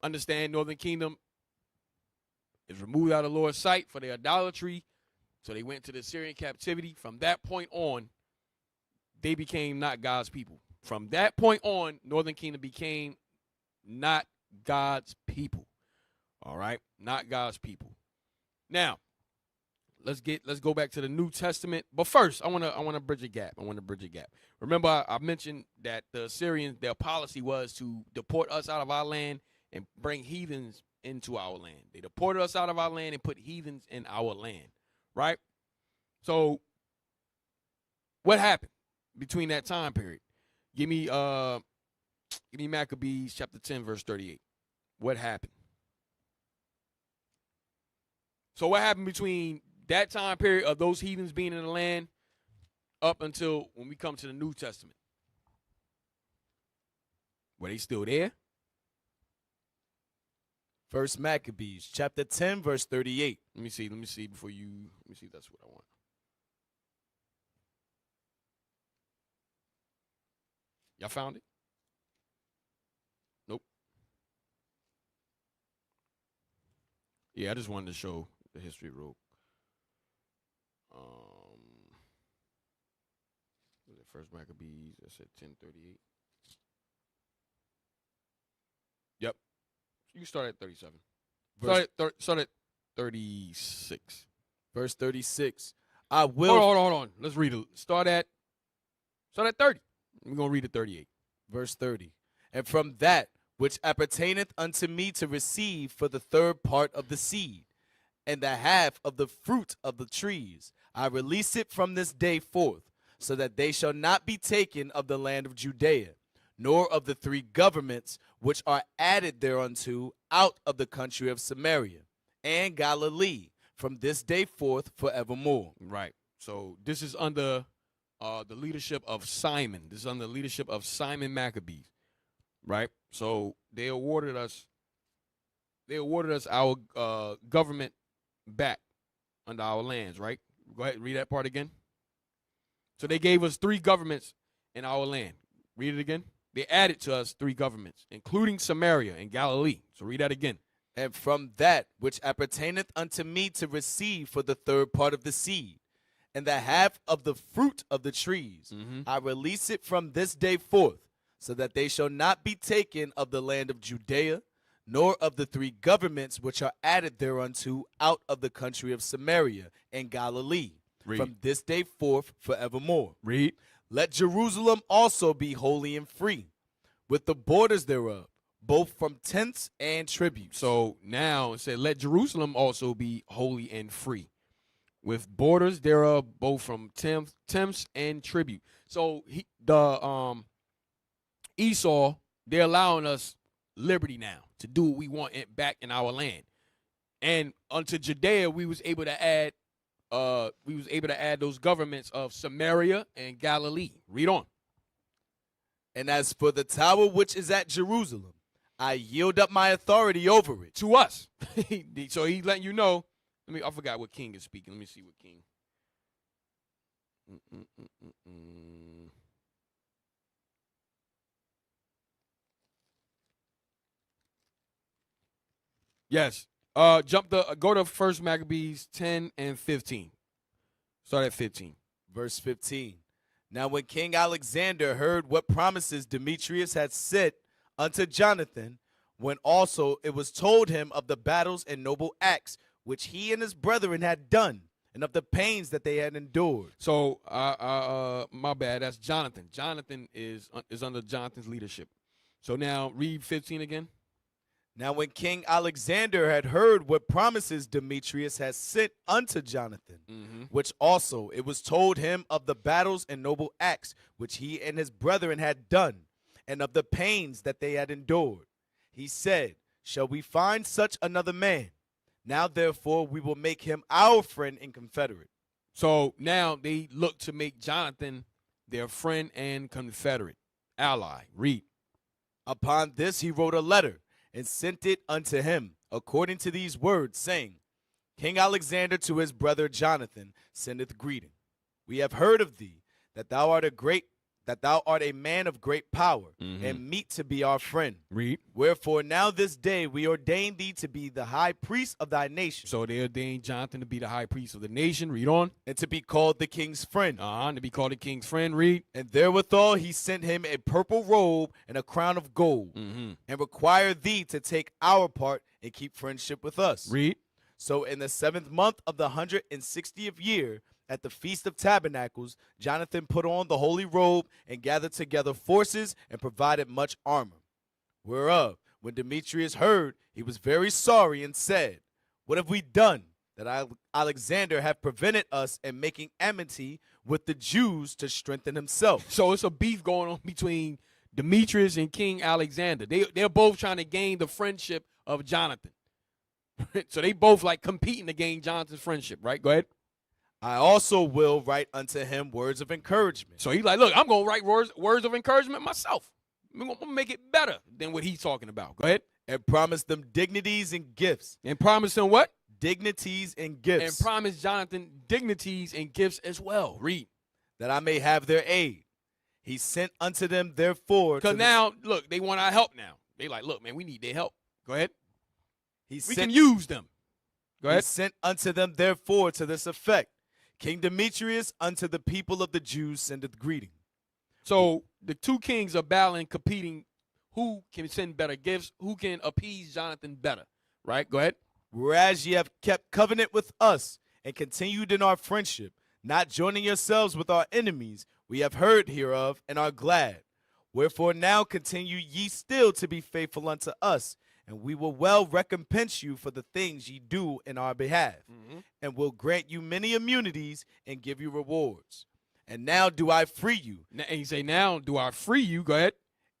understand, northern kingdom is removed out of the Lord's sight for their idolatry. So they went to the Assyrian captivity. From that point on, they became not God's people. From that point on, northern kingdom became not God's people. All right? Not God's people. Now, let's go back to the New Testament. But first, I want to bridge a gap. Remember, I mentioned that the Assyrians, their policy was to deport us out of our land and bring heathens into our land. They deported us out of our land and put heathens in our land. Right? So, what happened between that time period? Give me Maccabees chapter 10, verse 38. What happened? So what happened between that time period of those heathens being in the land up until when we come to the New Testament. Were they still there? First Maccabees, chapter 10, verse 38. Let me see before you, let me see if that's what I want. Y'all found it? Nope. Yeah, I just wanted to show the history real. Was it First Maccabees? I said 10:38. Yep. You can start at 37. Start at 36. Verse 36. I will. Hold on. Let's read it. Start at 30. We're going to read it 38. Verse 30. And from that which appertaineth unto me to receive for the third part of the seed, and the half of the fruit of the trees, I release it from this day forth, so that they shall not be taken of the land of Judea, nor of the 3 governments which are added thereunto out of the country of Samaria and Galilee, from this day forth forevermore. Right. So this is under the leadership of Simon. This is under the leadership of Simon Maccabees. Right. So they awarded us our government back under our lands. Right. Go ahead and read that part again. So they gave us 3 governments in our land. Read it again. They added to us 3 governments, including Samaria and Galilee. So read that again. And from that which appertaineth unto me to receive for the third part of the seed, and the half of the fruit of the trees, I release it from this day forth, so that they shall not be taken of the land of Judea, nor of the 3 governments which are added thereunto out of the country of Samaria and Galilee, from this day forth forevermore. Read. Let Jerusalem also be holy and free, with the borders thereof, both from tenths and tributes. So now it said, let Jerusalem also be holy and free, with borders thereof, both from tenths and tribute. So Esau, they're allowing us liberty now to do what we want back in our land. And unto Judea, we was able to add those governments of Samaria and Galilee. Read on. And as for the tower which is at Jerusalem, I yield up my authority over it. To us. So he's letting you know. I forgot what king is speaking. Let me see what king. Yes. Go to 1 Maccabees 10 and 15. Start at 15. Verse 15. Now when King Alexander heard what promises Demetrius had said unto Jonathan, when also it was told him of the battles and noble acts which he and his brethren had done, and of the pains that they had endured. So, my bad, that's Jonathan. Jonathan is under Jonathan's leadership. So now read 15 again. Now when King Alexander had heard what promises Demetrius had sent unto Jonathan, which also it was told him of the battles and noble acts which he and his brethren had done, and of the pains that they had endured, he said, shall we find such another man? Now therefore we will make him our friend and confederate. So now they look to make Jonathan their friend and confederate, ally. Read. Upon this he wrote a letter, and sent it unto him, according to these words, saying, King Alexander to his brother Jonathan sendeth greeting. We have heard of thee, that thou art a man of great power, and meet to be our friend. Read. Wherefore now this day we ordain thee to be the high priest of thy nation. So they ordained Jonathan to be the high priest of the nation. Read on. And to be called the king's friend. To be called the king's friend. Read. And therewithal he sent him a purple robe and a crown of gold, and required thee to take our part and keep friendship with us. Read. So in the 7th month of the 160th year, at the Feast of Tabernacles, Jonathan put on the holy robe and gathered together forces and provided much armor. Whereof, when Demetrius heard, he was very sorry and said, what have we done, that Alexander hath prevented us in making amity with the Jews to strengthen himself? So it's a beef going on between Demetrius and King Alexander. They're both trying to gain the friendship of Jonathan. So they both like competing to gain Jonathan's friendship, right? Go ahead. I also will write unto him words of encouragement. So he's like, look, I'm going to write words of encouragement myself. I'm going to make it better than what he's talking about. Go ahead. And promise them dignities and gifts. And promise him what? Dignities and gifts. And promise Jonathan dignities and gifts as well. Read. That I may have their aid. He sent unto them therefore. Because now, look, they want our help now. They like, look, man, we need their help. Go ahead. We can use them. Go ahead. He sent unto them therefore to this effect. King Demetrius unto the people of the Jews sendeth greeting. So the two kings are battling, competing. Who can send better gifts? Who can appease Jonathan better? Right? Go ahead. Whereas ye have kept covenant with us and continued in our friendship, not joining yourselves with our enemies, we have heard hereof and are glad. Wherefore now continue ye still to be faithful unto us, and we will well recompense you for the things ye do in our behalf, and will grant you many immunities and give you rewards. And now do I free you. And he say, now do I free you? Go ahead.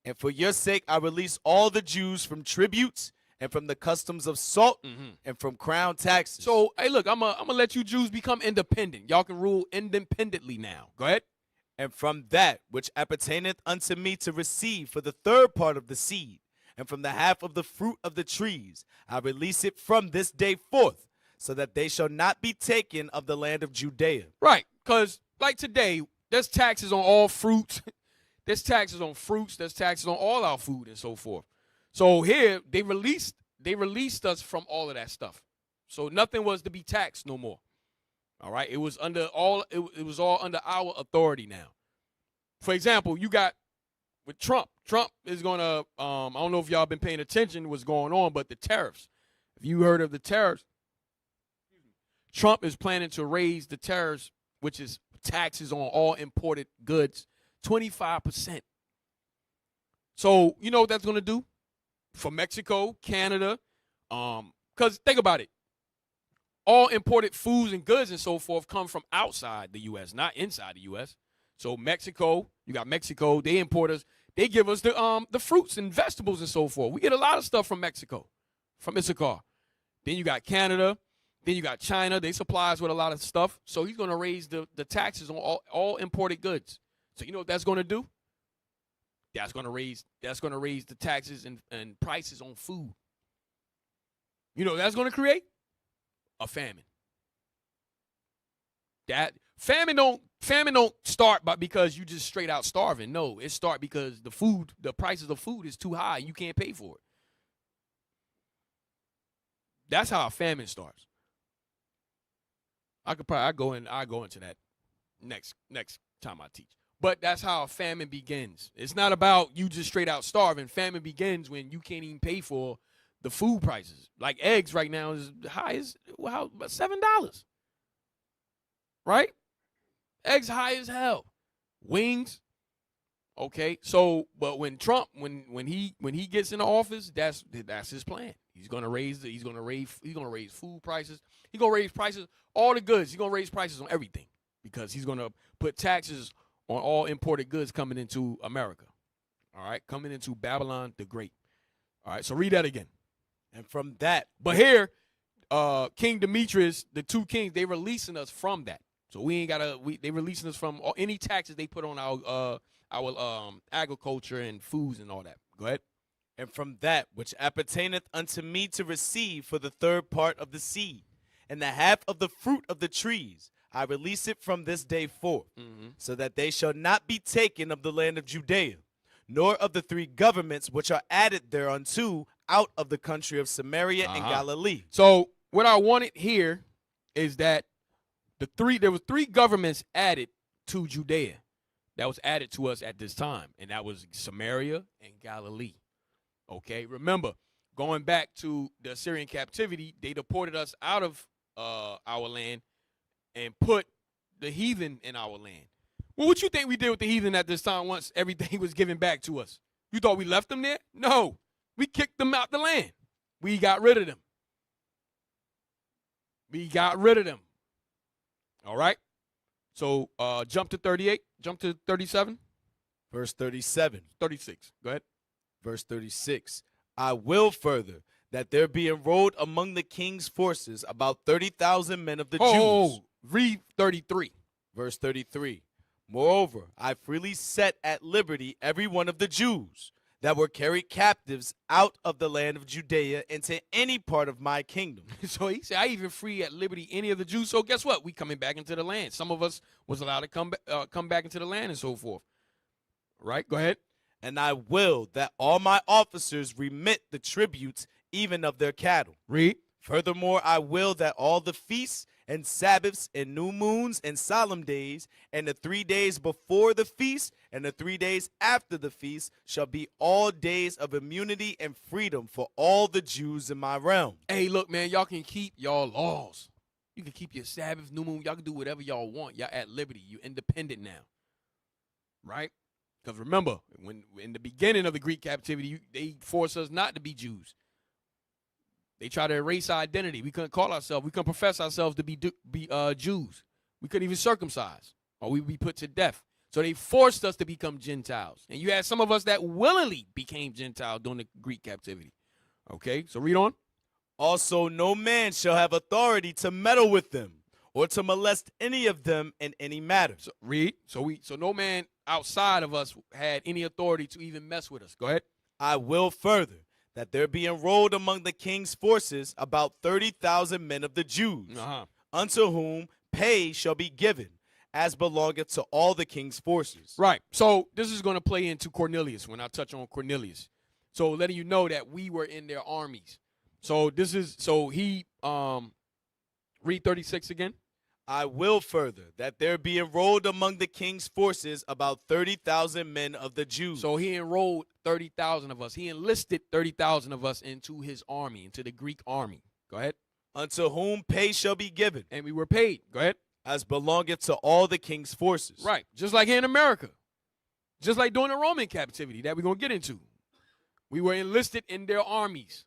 And for your sake I release all the Jews from tributes and from the customs of salt and from crown taxes. So, hey, look, I'm gonna let you Jews become independent. Y'all can rule independently now. Go ahead. And from that which appertaineth unto me to receive for the third part of the seed, and from the half of the fruit of the trees, I release it from this day forth, so that they shall not be taken of the land of Judea. Right, because like today, there's taxes on all fruits. There's taxes on fruits. There's taxes on all our food and so forth. So here, they released us from all of that stuff. So nothing was to be taxed no more. All right, it was it was all under our authority now. For example, you got with Trump. Trump is gonna I don't know if y'all been paying attention to what's going on, but the tariffs. If you heard of the tariffs, Trump is planning to raise the tariffs, which is taxes on all imported goods, 25%. So you know what that's gonna do for Mexico, Canada, because think about it. All imported foods and goods and so forth come from outside the U.S., not inside the U.S. So Mexico, you got Mexico, they import us. They give us the fruits and vegetables and so forth. We get a lot of stuff from Mexico, from Issachar. Then you got Canada. Then you got China. They supply us with a lot of stuff. So he's going to raise the taxes on all imported goods. So you know what that's going to do? That's going to raise the taxes and prices on food. You know what that's going to create? A famine. That famine don't start because you just straight out starving. No, it start because the prices of food is too high. You can't pay for it. That's how a famine starts. I go into that next time I teach. But that's how a famine begins. It's not about you just straight out starving. Famine begins when you can't even pay for the food prices. Like eggs right now is high as $7. Right? Eggs high as hell. Wings. Okay. So, but when Trump, when he gets into office, that's his plan. He's gonna raise food prices. He's gonna raise prices, all the goods. He's gonna raise prices on everything because he's gonna put taxes on all imported goods coming into America. All right, coming into Babylon the Great. All right, so read that again. And from that, but here, King Demetrius, the two kings, they releasing us from that. So we ain't gotta. They releasing us from any taxes they put on our agriculture and foods and all that. Go ahead. And from that which appertaineth unto me to receive for the third part of the seed, and the half of the fruit of the trees, I release it from this day forth, so that they shall not be taken of the land of Judea, nor of the three governments which are added thereunto out of the country of Samaria and Galilee. So what I wanted here is that there were three governments added to Judea that was added to us at this time, and that was Samaria and Galilee. Okay, remember, going back to the Assyrian captivity, they deported us out of our land and put the heathen in our land. Well, what you think we did with the heathen at this time once everything was given back to us? You thought we left them there? No, we kicked them out the land. We got rid of them. All right. So jump to 38. Jump to 37. Verse 37. 36. Go ahead. Verse 36. I will further that there be enrolled among the king's forces about 30,000 men of the Jews. Oh, read 33. Verse 33. Moreover, I freely set at liberty every one of the Jews that were carried captives out of the land of Judea into any part of my kingdom. So he said, I even free at liberty any of the Jews. So guess what? We coming back into the land. Some of us was allowed to come back into the land and so forth. Right? Go ahead. And I will that all my officers remit the tributes even of their cattle. Read. Furthermore, I will that all the feasts and Sabbaths and new moons and solemn days and the 3 days before the feast and the 3 days after the feast shall be all days of immunity and freedom for all the Jews in my realm. Hey, look, man, y'all can keep y'all laws. You can keep your Sabbath, new moon. Y'all can do whatever y'all want. Y'all at liberty. You're independent now. Right? Because remember, when in the beginning of the Greek captivity, they forced us not to be Jews. They tried to erase our identity. We couldn't call ourselves, we couldn't profess ourselves to be Jews. We couldn't even circumcise, or we'd be put to death. So they forced us to become Gentiles. And you had some of us that willingly became Gentiles during the Greek captivity. Okay, so read on. Also, no man shall have authority to meddle with them or to molest any of them in any matter. So read. So no man outside of us had any authority to even mess with us. Go ahead. I will further that there be enrolled among the king's forces about 30,000 men of the Jews, unto whom pay shall be given, as belongeth to all the king's forces. Right. So this is going to play into Cornelius when I touch on Cornelius. So letting you know that we were in their armies. So he read 36 again. I will further that there be enrolled among the king's forces about 30,000 men of the Jews. So he enrolled 30,000 of us. He enlisted 30,000 of us into his army, into the Greek army. Go ahead. Unto whom pay shall be given. And we were paid. Go ahead. As belongeth to all the king's forces. Right. Just like here in America. Just like during the Roman captivity that we're going to get into. We were enlisted in their armies.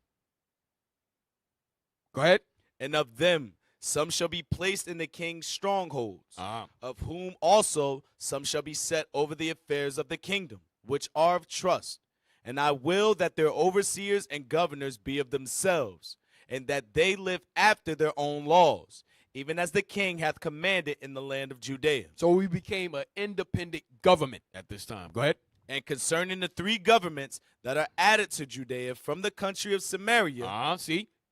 Go ahead. And of them some shall be placed in the king's strongholds, of whom also some shall be set over the affairs of the kingdom, which are of trust. And I will that their overseers and governors be of themselves, and that they live after their own laws, even as the king hath commanded in the land of Judea. So we became an independent government at this time. Go ahead. And concerning the 3 governments that are added to Judea from the country of Samaria.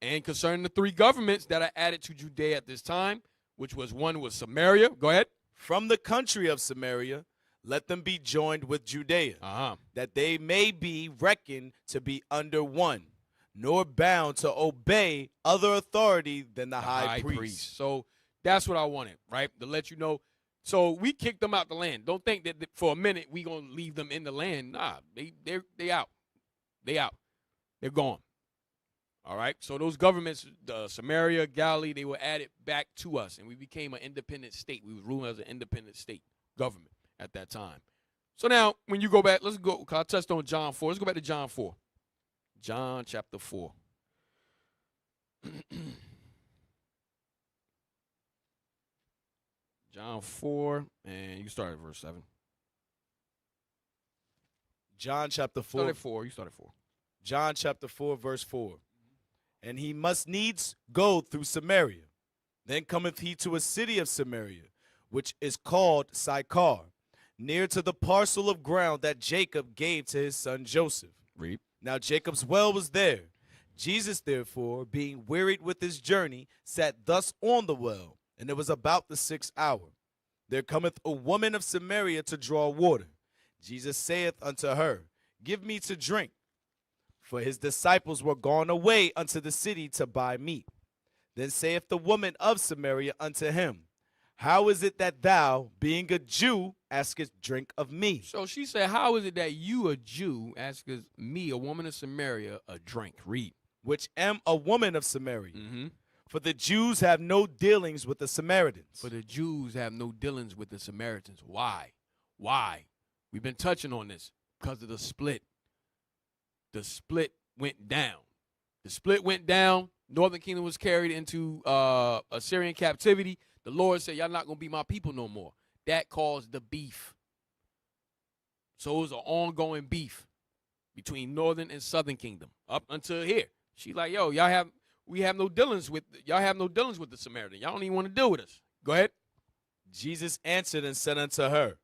And concerning the 3 governments that are added to Judea at this time, which one was Samaria. Go ahead. From the country of Samaria, let them be joined with Judea, that they may be reckoned to be under one, nor bound to obey other authority than the high priest. So that's what I wanted, right? To let you know. So we kicked them out the land. Don't think that for a minute we gonna leave them in the land. Nah, they out. They out. They're gone. All right. So those governments, Samaria, Galilee, they were added back to us, and we became an independent state. We were ruled as an independent state government at that time. So now, when you go back, let's go. I touched on John 4. Let's go back to John 4. John chapter 4. John 4, and you start at verse 7. John chapter 4. Start at 4. You start at 4. John chapter 4, verse 4. And he must needs go through Samaria. Then cometh he to a city of Samaria, which is called Sychar, near to the parcel of ground that Jacob gave to his son Joseph. Read. Now Jacob's well was there. Jesus, therefore, being wearied with his journey, sat thus on the well, and it was about the 6th hour. There cometh a woman of Samaria to draw water. Jesus saith unto her, Give me to drink. For his disciples were gone away unto the city to buy meat. Then saith the woman of Samaria unto him, How is it that thou, being a Jew, askest drink of me? So she said, How is it that you, a Jew, askest me, a woman of Samaria, a drink? Read. Which am a woman of Samaria. For the Jews have no dealings with the Samaritans. For the Jews have no dealings with the Samaritans. Why? Why? We've been touching on this because of the split. The split went down. The split went down. Northern kingdom was carried into Assyrian captivity. The Lord said, y'all not going to be my people no more. That caused the beef. So it was an ongoing beef between northern and southern kingdom up until here. She like, yo, we have no dealings with the Samaritan. Y'all don't even want to deal with us. Go ahead. Jesus answered and said unto her,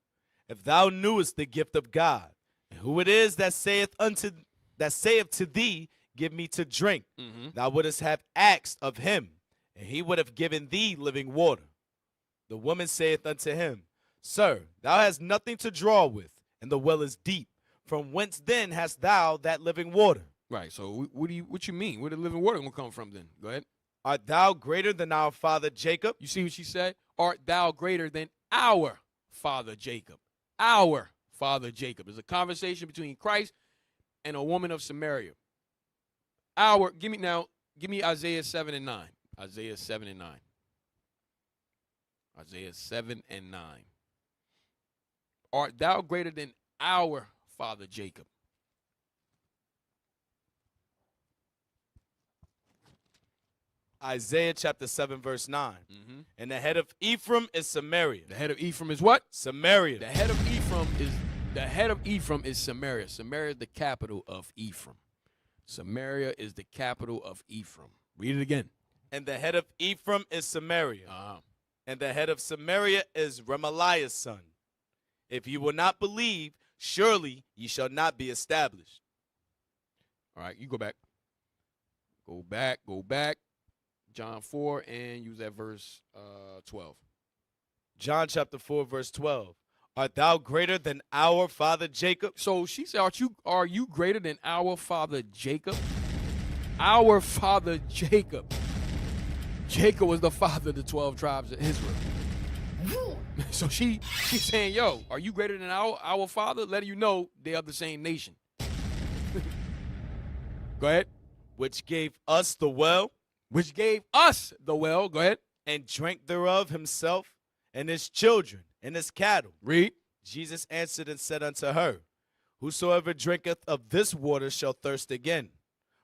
If thou knewest the gift of God, and who it is that saith to thee, Give me to drink, thou wouldest have asked of him, and he would have given thee living water. The woman saith unto him, Sir, thou hast nothing to draw with, and the well is deep. From whence then hast thou that living water? Right. So what you mean? Where the living water gonna come from then? Go ahead. Art thou greater than our father Jacob? You see what she said? Art thou greater than our father Jacob? Our father Jacob. There's a conversation between Christ and a woman of Samaria. Give me Isaiah 7 and 9. Isaiah 7 and 9. Isaiah 7 and 9. Art thou greater than our father Jacob? Isaiah chapter 7, verse 9. And the head of Ephraim is Samaria. The head of Ephraim is what? Samaria. The head of Ephraim is Samaria. Samaria is the capital of Ephraim. Samaria is the capital of Ephraim. Read it again. And the head of Ephraim is Samaria. And the head of Samaria is Remaliah's son. If you will not believe, surely ye shall not be established. All right, you go back. Go back. John 4 and use that verse 12. John chapter 4, verse 12. Art thou greater than our father Jacob? So she said, are you greater than our father Jacob? Our father Jacob. Jacob was the father of the 12 tribes of Israel. So she's saying, yo, are you greater than our father? Letting you know they are the same nation. Go ahead. Which gave us the well. Which gave us the well. Go ahead. And drank thereof himself and his children and his cattle. Read. Jesus answered and said unto her, Whosoever drinketh of this water shall thirst again.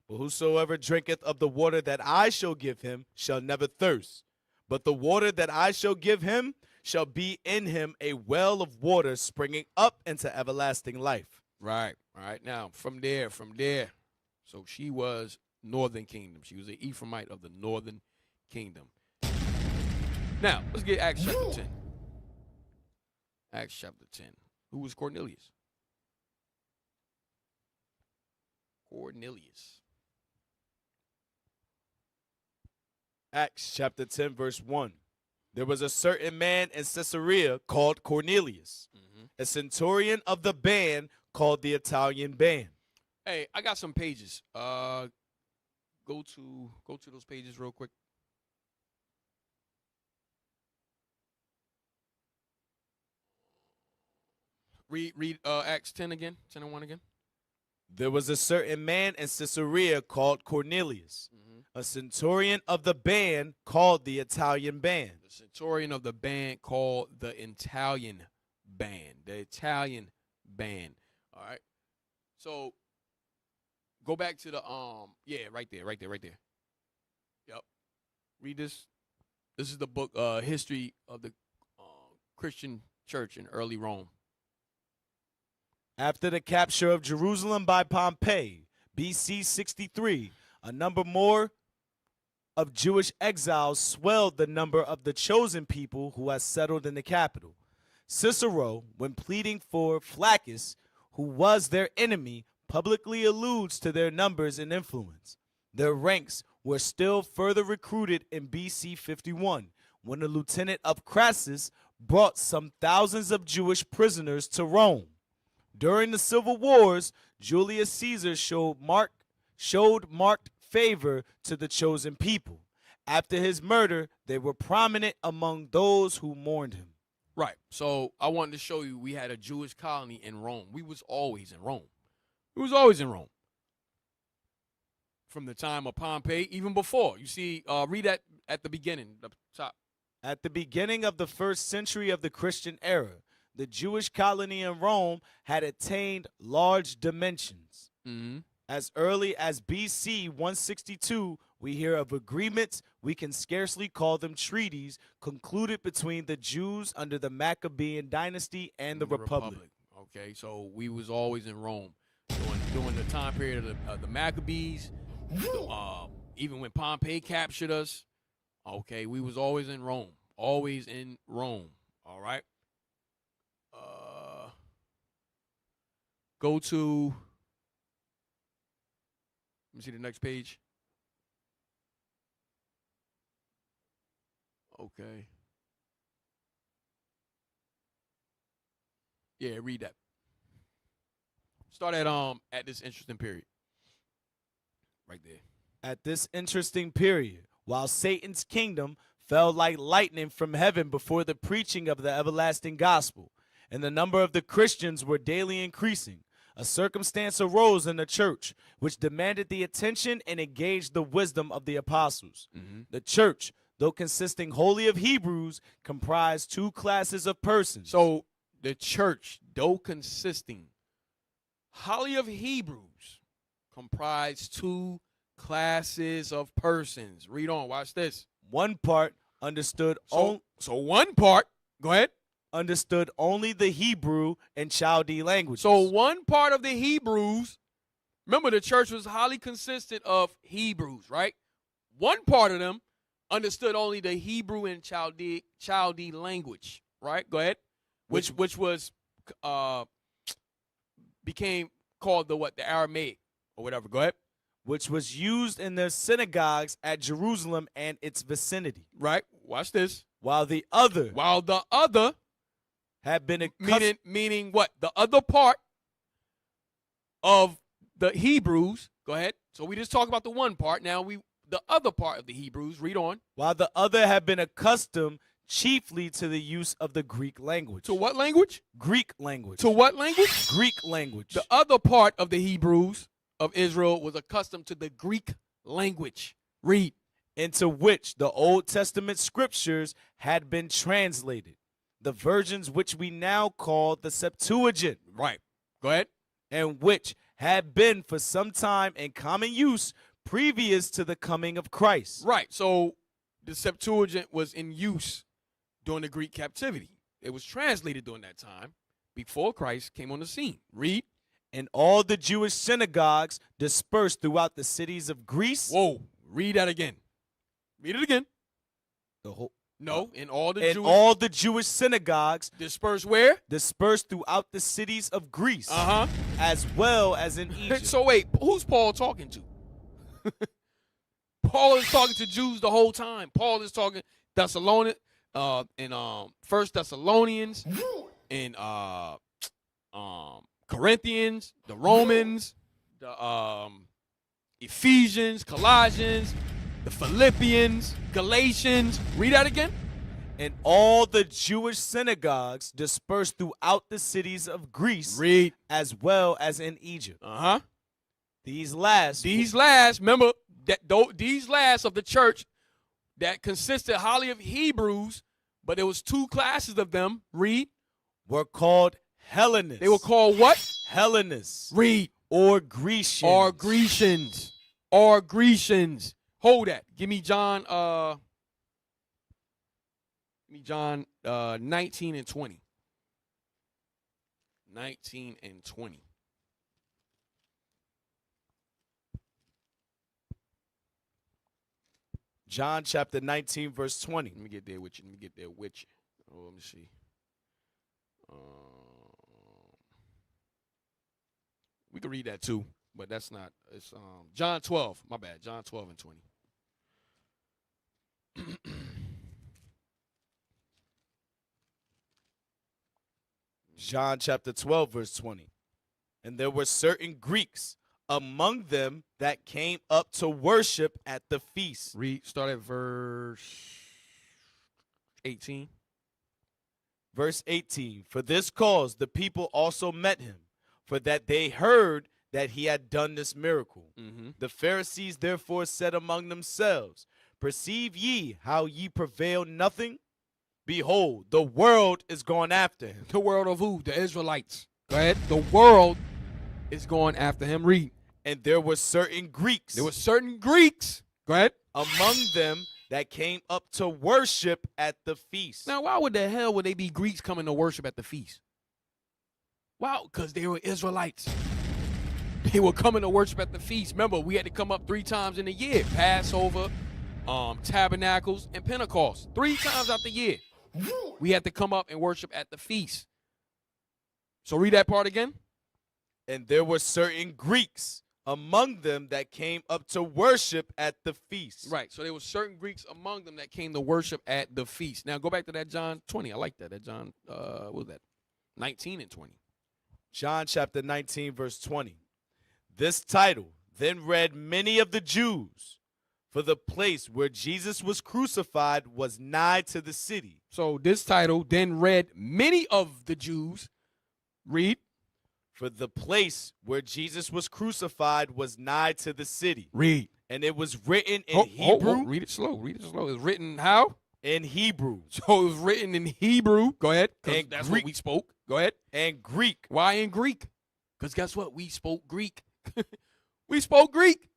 But whosoever drinketh of the water that I shall give him shall never thirst. But the water that I shall give him shall be in him a well of water springing up into everlasting life. Right. Now, from there. So she was northern kingdom. She was an Ephraimite of the northern kingdom. Now, let's get Acts chapter 10. Acts chapter 10. Who was Cornelius? Acts chapter 10, verse 1. There was a certain man in Caesarea called Cornelius, a centurion of the band called the Italian band. Hey, I got some pages. Go to those pages real quick. Read Acts 10 again, 10 and 1 again. There was a certain man in Caesarea called Cornelius, a centurion of the band called the Italian band. The centurion of the band called the Italian band. The Italian band. All right. So go back to the right there. Yep. Read this. This is the book History of the Christian Church in early Rome. After the capture of Jerusalem by Pompey, BC 63, a number more of Jewish exiles swelled the number of the chosen people who had settled in the capital. Cicero, when pleading for Flaccus, who was their enemy, publicly alludes to their numbers and influence. Their ranks were still further recruited in BC 51, when the lieutenant of Crassus brought some thousands of Jewish prisoners to Rome. During the civil wars, Julius Caesar showed marked favor to the chosen people. After his murder, they were prominent among those who mourned him. Right. So I wanted to show you we had a Jewish colony in Rome. We was always in Rome. From the time of Pompey, even before. You see, read that at the beginning, the top. At the beginning of the 1st century of the Christian era, the Jewish colony in Rome had attained large dimensions. As early as BC 162, we hear of agreements, we can scarcely call them treaties, concluded between the Jews under the Maccabean dynasty and the Republic. Okay, so we was always in Rome during the time period of the Maccabees Even when Pompey captured us, okay, we was always in Rome. Always in Rome. All right. Go to, let me see the next page. Okay. Yeah, read that. Start at this interesting period. Right there. At this interesting period, while Satan's kingdom fell like lightning from heaven before the preaching of the everlasting gospel, and the number of the Christians were daily increasing, a circumstance arose in the church which demanded the attention and engaged the wisdom of the apostles. Mm-hmm. The church, though consisting wholly of Hebrews, comprised two classes of persons. So the church, though consisting wholly of Hebrews, comprised two classes of persons. Read on. Watch this. One part understood So one part, go ahead. understood only the Hebrew and Chaldee languages. So one part of the Hebrews, remember the church was highly consistent of Hebrews, right? One part of them understood only the Hebrew and Chaldee language, right? Go ahead. Which was became called the Aramaic or whatever. Go ahead. which was used in their synagogues at Jerusalem and its vicinity. Right. Watch this. While the other had been accustomed, meaning what? The other part of the Hebrews. Go ahead. So we just talked about the one part. Now the other part of the Hebrews. Read on. while the other had been accustomed chiefly to the use of the Greek language. To what language? Greek language. To what language? Greek language. The other part of the Hebrews of Israel was accustomed to the Greek language. Read. Into which the Old Testament scriptures had been translated, the versions which we now call the Septuagint. Right. Go ahead. And which had been for some time in common use previous to the coming of Christ. Right. So the Septuagint was in use during the Greek captivity. It was translated during that time before Christ came on the scene. Read. And all the Jewish synagogues dispersed throughout the cities of Greece. Whoa. Read that again. Read it again. The whole, No. In all the all the Jewish synagogues dispersed where? dispersed throughout the cities of Greece. Uh-huh. As well as in Egypt. So wait, who's Paul talking to? Paul is talking to Jews the whole time. Paul is talking Thessalonians, in First Thessalonians, in Corinthians, the Romans, the Ephesians, Colossians, the Philippians, Galatians. Read that again. And all the Jewish synagogues dispersed throughout the cities of Greece. Read. As well as in Egypt. Uh-huh. These last, remember, these last of the church that consisted wholly of Hebrews, but there was two classes of them. Read. were called Hellenists. They were called what? Hellenists. Read. Or Grecians. Or Grecians. Or Grecians. Hold that. Give me John 19 and 20. 19 and 20. John chapter 19, verse 20. Let me get there with you. Oh, let me see. We can read that too, but that's not. It's John 12. My bad. John 12 and 20. John chapter 12, verse 20. And there were certain Greeks among them that came up to worship at the feast. Start at verse 18. Verse 18. For this cause the people also met him, for that they heard that he had done this miracle. Mm-hmm. The Pharisees therefore said among themselves, perceive ye how ye prevail nothing? Behold, the world is going after him. The world of who? The Israelites. Go ahead. The world is going after him. Read. And there were certain Greeks. There were certain Greeks. Go ahead. Among them that came up to worship at the feast. Now, why would the hell would they be Greeks coming to worship at the feast? Wow, because they were Israelites. They were coming to worship at the feast. Remember, we had to come up 3 times in a year. Passover, Tabernacles, and Pentecost. 3 times out the year. We had to come up and worship at the feast. So read that part again. And there were certain Greeks among them that came up to worship at the feast. Right. So there were certain Greeks among them that came to worship at the feast. Now go back to that John 20. I like that. That John, what was that? 19 and 20. John chapter 19, verse 20. This title then read many of the Jews, for the place where Jesus was crucified was nigh to the city. So this title then read many of the Jews. Read. For the place where Jesus was crucified was nigh to the city. Read. And it was written in Hebrew. Read it slow. Read it slow. It's written how? In Hebrew. So it was written in Hebrew. Go ahead. Because that's Greek. what we spoke. Go ahead. And Greek. Why in Greek? Because guess what? We spoke Greek. We spoke Greek.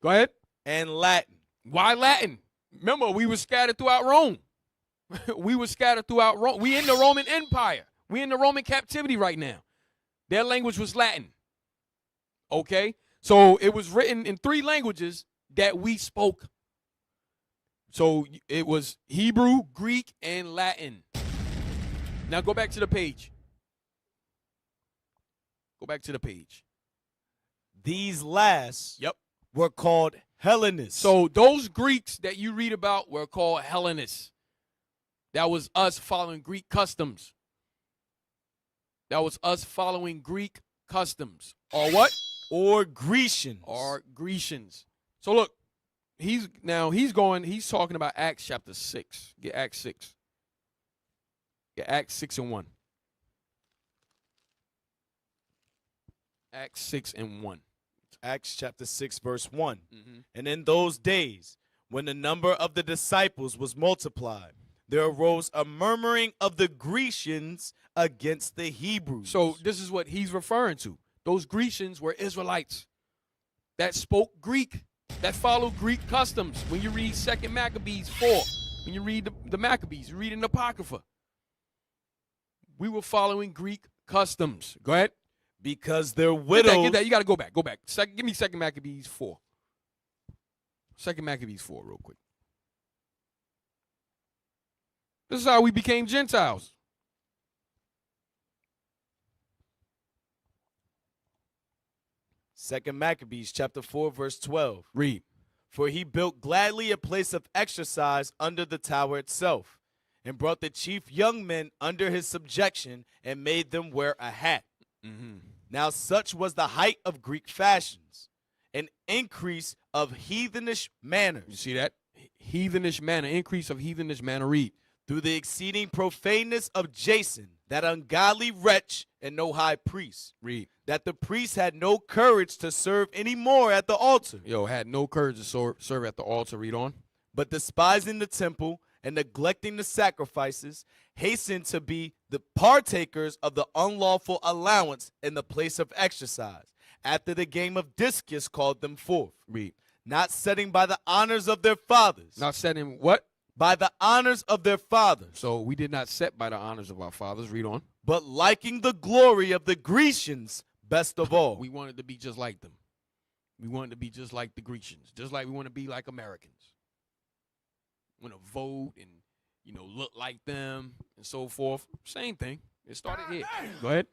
Go ahead. And Latin. Why Latin? Remember, we were scattered throughout Rome. We were scattered throughout Rome. We in the Roman Empire. We in the Roman captivity right now. Their language was Latin. Okay? So it was written in 3 languages that we spoke. So it was Hebrew, Greek, and Latin. Now go back to the page. Go back to the page. These last Yep. were called Hellenists. So those Greeks that you read about were called Hellenists. That was us following Greek customs. That was us following Greek customs. Or what? Or Grecians. Or Grecians. So look, he's talking about Acts chapter 6. Get Acts 6. Get Acts 6 and 1. Acts 6 and 1. Acts chapter 6, verse 1. Mm-hmm. And in those days, when the number of the disciples was multiplied, there arose a murmuring of the Grecians against the Hebrews. So this is what he's referring to. Those Grecians were Israelites that spoke Greek, that followed Greek customs. When you read 2 Maccabees 4, when you read the Maccabees, you read in the Apocrypha. We were following Greek customs. Go ahead. Because their widows. Get that. You got to go back. Go back. Give me 2 Maccabees 4. 2 Maccabees 4 real quick. This is how we became Gentiles. Second Maccabees chapter 4, verse 12. Read. For he built gladly a place of exercise under the tower itself, and brought the chief young men under his subjection, and made them wear a hat. Mm-hmm. Now such was the height of Greek fashions, an increase of heathenish manners. You see that? Heathenish manner, increase of heathenish manner. Read. Through the exceeding profaneness of Jason, that ungodly wretch and no high priest. Read. That the priest had no courage to serve any more at the altar. Had no courage to serve at the altar. Read on. But despising the temple and neglecting the sacrifices, hastened to be the partakers of the unlawful allowance in the place of exercise, after the game of discus called them forth. Read. Not setting by the honors of their fathers. Not setting what? By the honors of their fathers. So we did not set by the honors of our fathers. Read on. But liking the glory of the Grecians best of all. We wanted to be just like them. We wanted to be just like the Grecians. Just like we want to be like Americans. Want to vote and, look like them and so forth. Same thing. It started here. Go ahead.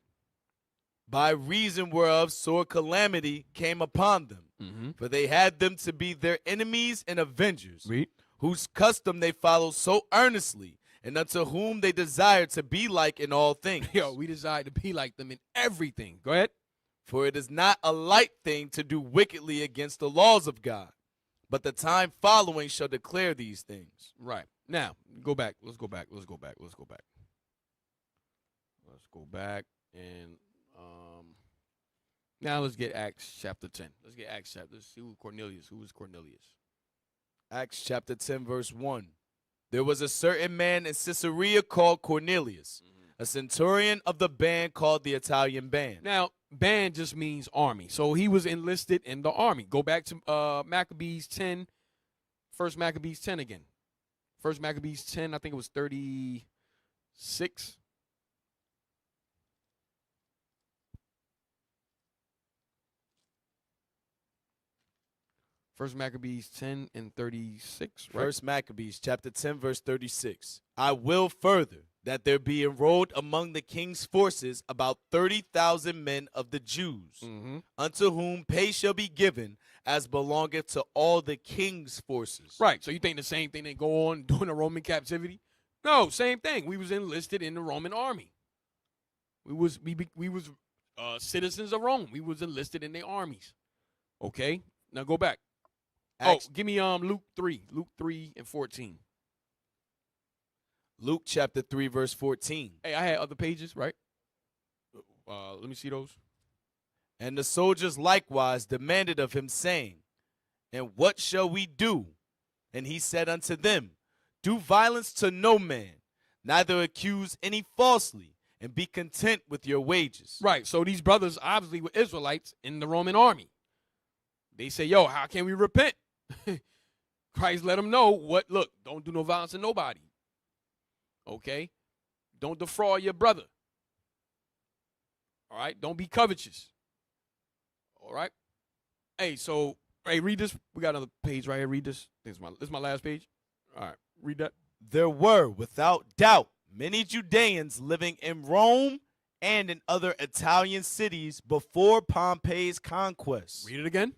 By reason whereof sore calamity came upon them. Mm-hmm. For they had them to be their enemies and avengers. Read. Whose custom they followed so earnestly, and unto whom they desired to be like in all things. We desire to be like them in everything. Go ahead. For it is not a light thing to do wickedly against the laws of God, but the time following shall declare these things. Right. Now, go back. Let's go back. And now let's get Acts chapter 10. Let's get Acts chapter. Let's see who was Cornelius. Acts chapter 10, verse 1. There was a certain man in Caesarea called Cornelius, a centurion of the band called the Italian band. Now, band just means army. So he was enlisted in the army. Go back to Maccabees 10. First Maccabees 10 again. First Maccabees 10, I think it was 36. First Maccabees 10 and 36, right? First Maccabees chapter 10 verse 36. I will further that there be enrolled among the king's forces about 30,000 men of the Jews, unto whom pay shall be given as belongeth to all the king's forces. Right. So you think the same thing they go on during the Roman captivity? No, same thing. We was enlisted in the Roman army. We was citizens of Rome. We was enlisted in their armies. Okay. Now go back. Give me Luke 3 and 14. Luke chapter 3 verse 14. Hey, I had other pages, right? Let me see those. And the soldiers likewise demanded of him, saying, And what shall we do? And he said unto them, Do violence to no man, neither accuse any falsely, and be content with your wages. Right. So these brothers obviously were Israelites in the Roman army. They say, yo, how can we repent? Christ let them know look, don't do no violence to nobody. Okay? Don't defraud your brother. All right? Don't be covetous. All right? Hey, read this. We got another page right here. Read this. This is my last page. All right. Read that. There were, without doubt, many Judeans living in Rome and in other Italian cities before Pompey's conquest. Read it again.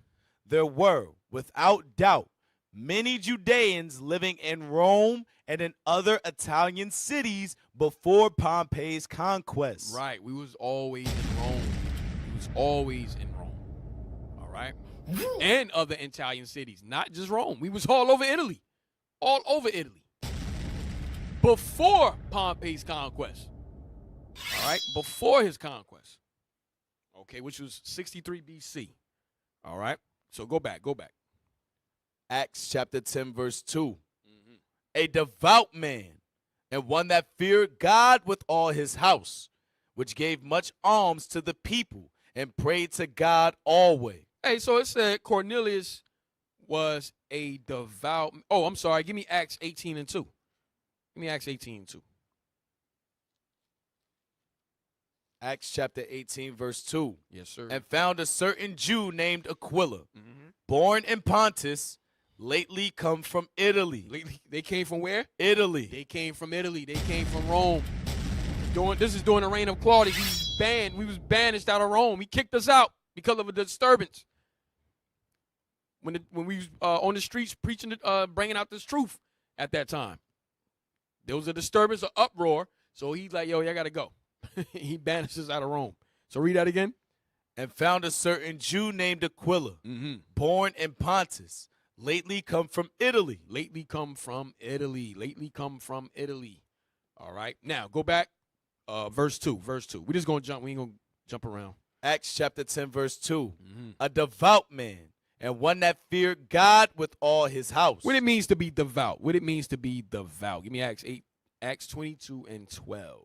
There were, without doubt, many Judeans living in Rome and in other Italian cities before Pompey's conquest. Right. We was always in Rome. We was always in Rome. All right? And other Italian cities, not just Rome. We was all over Italy. All over Italy. Before Pompey's conquest. All right? Before his conquest. Okay, which was 63 BC. All right? So go back. Acts chapter 10 verse 2. A devout man and one that feared God with all his house, which gave much alms to the people and prayed to God always. Hey, so it said Cornelius was a devout. Oh, I'm sorry. Give me Acts 18 and 2. Give me Acts 18 and 2. Acts chapter 18 verse 2. Yes, sir. And found a certain Jew named Aquila, born in Pontus, lately come from Italy. They came from where? Italy. They came from Italy. They came from Rome. This is during the reign of Claudius. We was banished out of Rome. He kicked us out because of a disturbance. When we was on the streets preaching, bringing out this truth at that time. There was a disturbance, an uproar. So he's like, yo, y'all got to go. He banished us out of Rome. So read that again. And found a certain Jew named Aquila, born in Pontus, lately come from Italy. Lately come from Italy. Lately come from Italy. All right. Now, go back. Verse 2. We're just going to jump. We ain't going to jump around. Acts chapter 10, verse 2. A devout man and one that feared God with all his house. What it means to be devout. Give me Acts 22 and 12.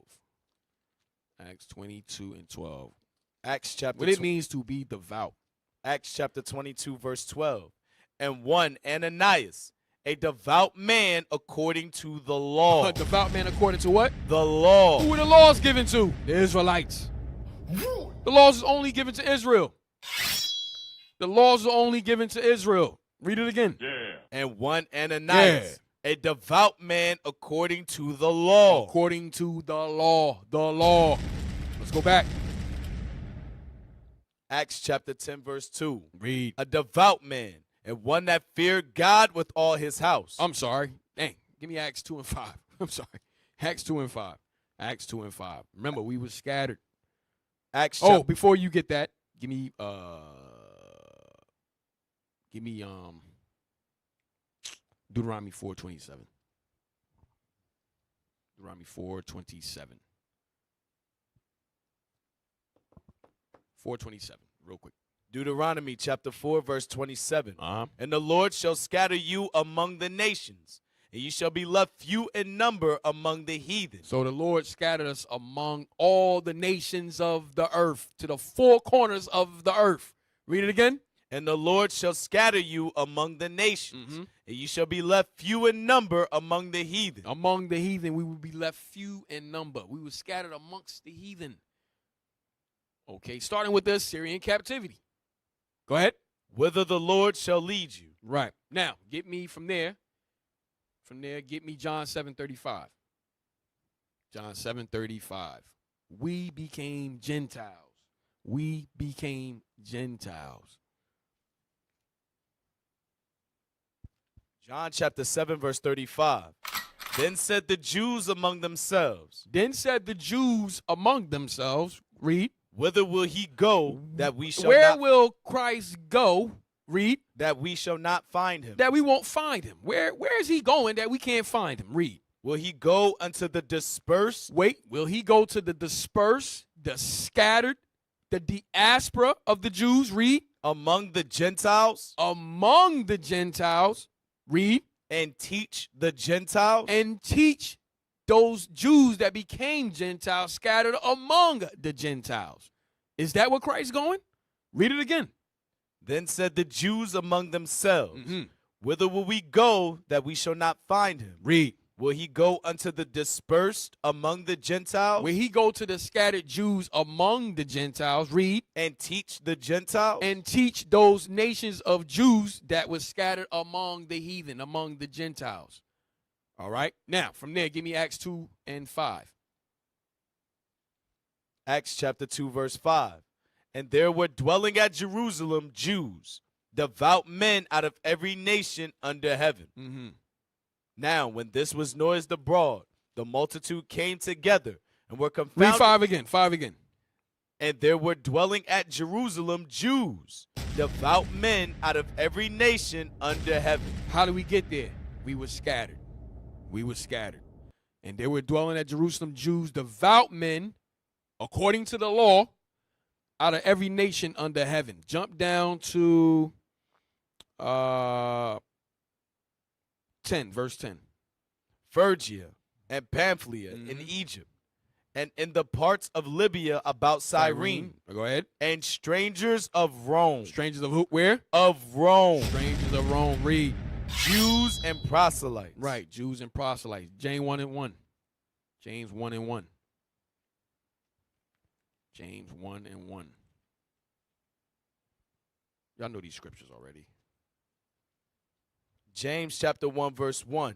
Acts 22 and 12. Acts chapter What it means to be devout. Acts chapter 22, verse 12. And one Ananias, a devout man according to the law. A devout man according to what? The law. Who were the laws given to? The Israelites. The laws is only given to Israel. The laws are only given to Israel. Read it again. Yeah. And one Ananias, a devout man according to the law. According to the law. The law. Let's go back. Acts chapter 10, verse 2. Read. A devout man and one that feared God with all his house. I'm sorry. Dang. Give me Acts 2 and 5. I'm sorry. Acts 2 and 5. Acts 2 and 5. Remember, we were scattered. Before you get that, give me Deuteronomy 4:27. Deuteronomy 4:27. 4:27, real quick. Deuteronomy chapter 4, verse 27. Uh-huh. And the Lord shall scatter you among the nations, and you shall be left few in number among the heathen. So the Lord scattered us among all the nations of the earth, to the four corners of the earth. Read it again. And the Lord shall scatter you among the nations, and you shall be left few in number among the heathen. Among the heathen, we will be left few in number. We were scattered amongst the heathen. Okay, starting with the Assyrian captivity. Go ahead. Whither the Lord shall lead you, Right. Now, get me from there. From there, get me John 7:35. John 7:35. We became Gentiles. We became Gentiles. John chapter 7, verse 35. Then said the Jews among themselves, Then said the Jews among themselves, read, whither will he go that we shall where not will Christ go? Read, that we shall not find him? that we won't find him. Where is he going that we can't find him? Read. Will he go unto the dispersed? Wait, will he go to the dispersed, the scattered, the diaspora of the Jews? Read. Among the Gentiles? Among the Gentiles. Read. And teach the Gentiles? And teach those Jews that became Gentiles scattered among the Gentiles. Is that where Christ's going? Read it again. Then said the Jews among themselves, Mhm. whither will we go that we shall not find him? Read. Will he go unto the dispersed among the Gentiles? Will he go to the scattered Jews among the Gentiles? Read. And teach the Gentiles? And teach those nations of Jews that was scattered among the heathen, among the Gentiles. All right. Now, from there, give me Acts 2 and 5. Acts chapter 2, verse 5. And there were dwelling at Jerusalem Jews, devout men out of every nation under heaven. Mm-hmm. Now, when this was noised abroad, the multitude came together and were Read confounded. 5 again. 5 again. And there were dwelling at Jerusalem Jews, devout men out of every nation under heaven. How did we get there? We were scattered. We were scattered. And there were dwelling at Jerusalem Jews, devout men, according to the law, out of every nation under heaven. Jump down to 10, verse 10. Phrygia and Pamphylia in Egypt, and in the parts of Libya about Cyrene, Go ahead. and strangers of Rome. Strangers of who? Where? Of Rome. Strangers of Rome. Read. Jews and proselytes. Right. Jews and proselytes. James 1 and 1. James 1 and 1. James 1 and 1. Y'all know these scriptures already. James chapter 1, verse 1.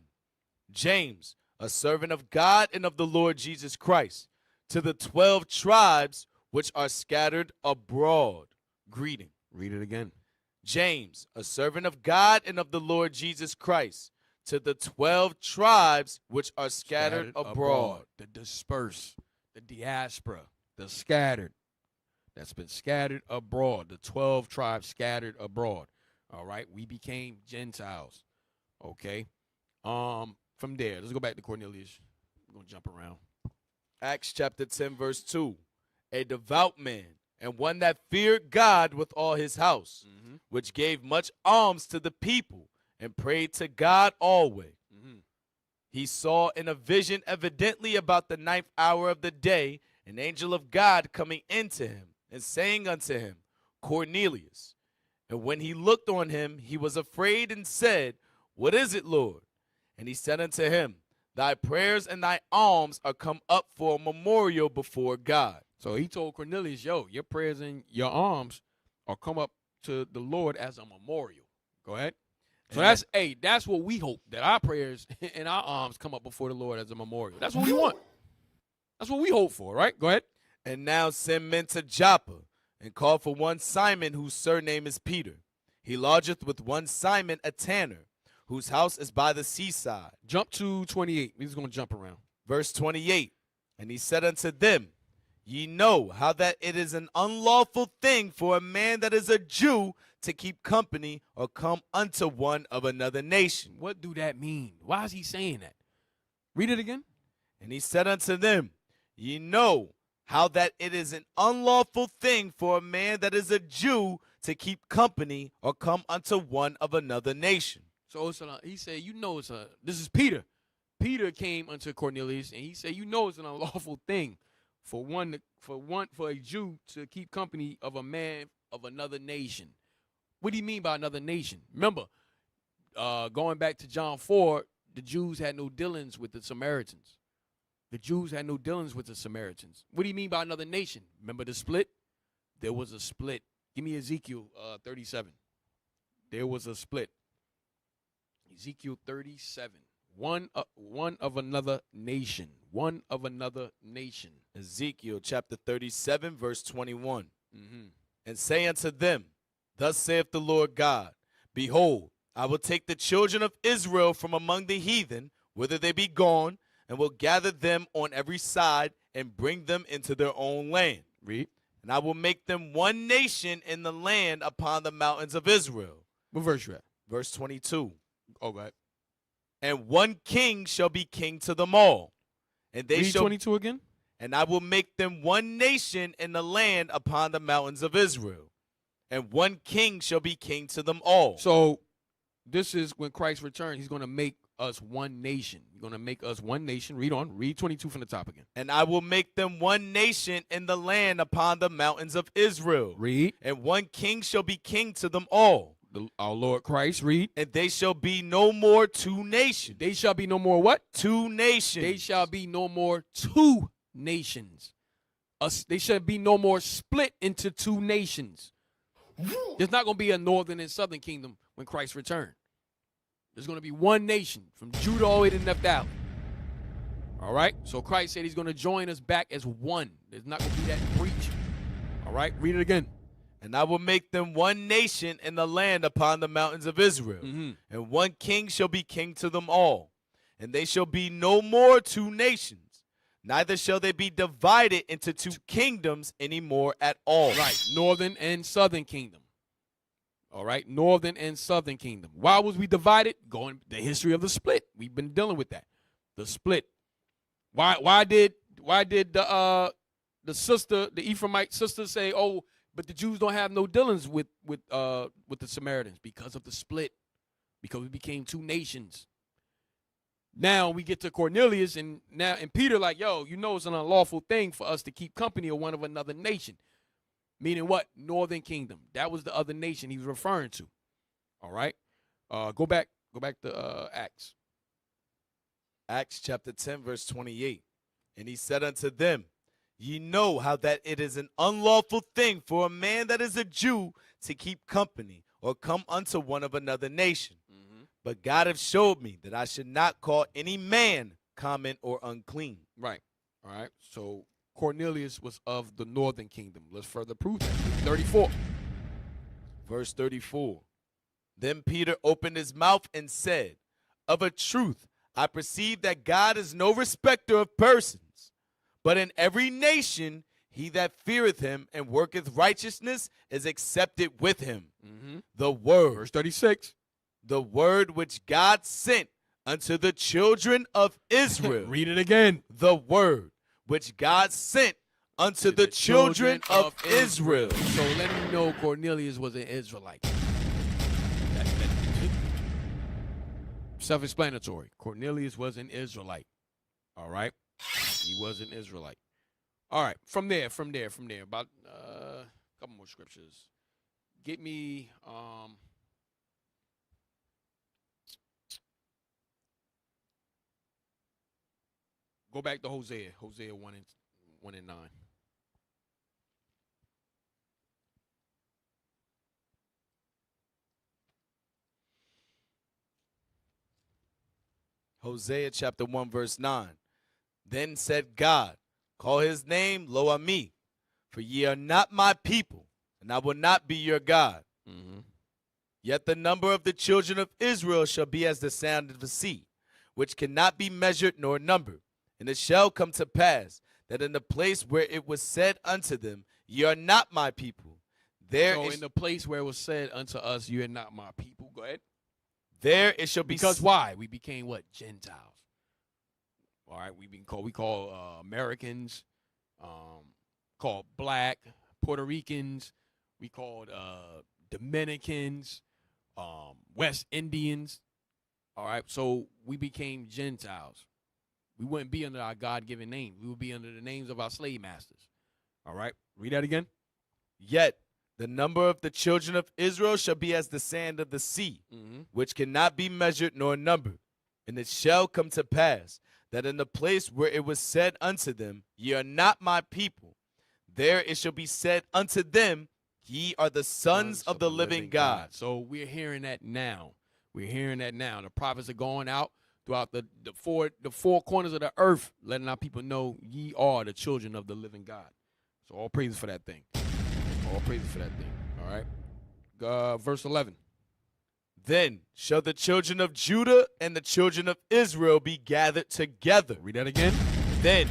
James, a servant of God and of the Lord Jesus Christ, to the 12 tribes which are scattered abroad. Greeting. Read it again. James, a servant of God and of the Lord Jesus Christ, to the 12 tribes which are scattered abroad. The dispersed, the diaspora, the scattered. That's been scattered abroad. The 12 tribes scattered abroad. All right. We became Gentiles. Okay. From there, let's go back to Cornelius. We're going to jump around. Acts chapter 10, verse 2. A devout man and one that feared God with all his house, which gave much alms to the people and prayed to God always. He saw in a vision, evidently about the 9th hour of the day, an angel of God coming into him and saying unto him, Cornelius. And when he looked on him, he was afraid and said, What is it, Lord? And he said unto him, Thy prayers and thy alms are come up for a memorial before God. So he told Cornelius, yo, your prayers and your alms are come up to the Lord as a memorial. Go ahead. So that's what we hope, that our prayers and our alms come up before the Lord as a memorial. That's what we want. That's what we hope for, right? Go ahead. And now send men to Joppa, and call for one Simon, whose surname is Peter. He lodgeth with one Simon, a tanner, whose house is by the seaside. Jump to 28. We're just going to jump around. Verse 28. And he said unto them, Ye know how that it is an unlawful thing for a man that is a Jew to keep company or come unto one of another nation. What do that mean? Why is he saying that? Read it again. And he said unto them, Ye know how that it is an unlawful thing for a man that is a Jew to keep company or come unto one of another nation. So he said, this is Peter. Peter came unto Cornelius, and he said, it's an unlawful thing for a Jew to keep company of a man of another nation. What do you mean by another nation? Remember, going back to John 4, the Jews had no dealings with the Samaritans. The Jews had no dealings with the Samaritans. What do you mean by another nation? Remember the split? There was a split. Give me Ezekiel 37. There was a split. Ezekiel 37. One of another nation. One of another nation. Ezekiel chapter 37, verse 21. Mm-hmm. And say unto them, Thus saith the Lord God, Behold, I will take the children of Israel from among the heathen, whither they be gone, and will gather them on every side, and bring them into their own land. Read. And I will make them one nation in the land upon the mountains of Israel. What verse you at? Verse 22. Oh, go ahead. And one king shall be king to them all. And they Read shall 22 again. And I will make them one nation in the land upon the mountains of Israel. And one king shall be king to them all. So this is when Christ returns. He's going to make us one nation. He's going to make us one nation. Read on. Read 22 from the top again. And I will make them one nation in the land upon the mountains of Israel. Read. And one king shall be king to them all. Our Lord Christ. Read. And they shall be no more two nations. They shall be no more what? Two nations. They shall be no more two nations. They shall be no more split into two nations. There's not going to be a northern and southern kingdom when Christ returns. There's going to be one nation from Judah all the way to Naphtali. All right? So Christ said he's going to join us back as one. There's not going to be that breach. All right? Read it again. And I will make them one nation in the land upon the mountains of Israel. Mm-hmm. And one king shall be king to them all. And they shall be no more two nations. Neither shall they be divided into two kingdoms anymore at all. Right. Northern and southern kingdom. All right. Northern and southern kingdom. Why was we divided? Going the history of the split. We've been dealing with that. The split. Why did the Ephraimite sister say, oh, but the Jews don't have no dealings with the Samaritans? Because of the split. Because we became two nations. Now we get to Cornelius and Peter like, yo, you know it's an unlawful thing for us to keep company of one of another nation. Meaning what? Northern kingdom. That was the other nation he was referring to. All right. Go back to Acts. Acts chapter 10, verse 28. And he said unto them, Ye know how that it is an unlawful thing for a man that is a Jew to keep company or come unto one of another nation. Mm-hmm. But God hath showed me that I should not call any man common or unclean. Right. All right. So Cornelius was of the northern kingdom. Let's further prove that. 34. Verse 34. Then Peter opened his mouth and said, Of a truth, I perceive that God is no respecter of persons, but in every nation he that feareth him and worketh righteousness is accepted with him. Mm-hmm. The word. Verse 36. The word which God sent unto the children of Israel. Read it again. The word which God sent unto the children of Israel. So let me know Cornelius was an Israelite. Self-explanatory. Cornelius was an Israelite. All right? He was an Israelite. All right. From there. About a couple more scriptures. Get me... Go back to Hosea 1 and 9. Hosea chapter 1 verse 9. Then said God, Call his name Lo Ami, for ye are not my people, and I will not be your God. Mm-hmm. Yet the number of the children of Israel shall be as the sand of the sea, which cannot be measured nor numbered. And it shall come to pass that in the place where it was said unto them, Ye are not my people, in the place where it was said unto us, You are not my people. Go ahead. There it shall be. Because why? We became what? Gentiles. All right. We call Americans, called black, Puerto Ricans. We called Dominicans, West Indians. All right. So we became Gentiles. We wouldn't be under our God-given name. We would be under the names of our slave masters. All right. Read that again. Yet the number of the children of Israel shall be as the sand of the sea, Mm-hmm. which cannot be measured nor numbered. And it shall come to pass that in the place where it was said unto them, Ye are not my people, there it shall be said unto them, Ye are the sons of the living God. So we're hearing that now. We're hearing that now. The prophets are going out throughout the four corners of the earth, letting our people know ye are the children of the living God. So all praises for that thing. All praises for that thing. All right. Verse 11. Then shall the children of Judah and the children of Israel be gathered together. Read that again. Then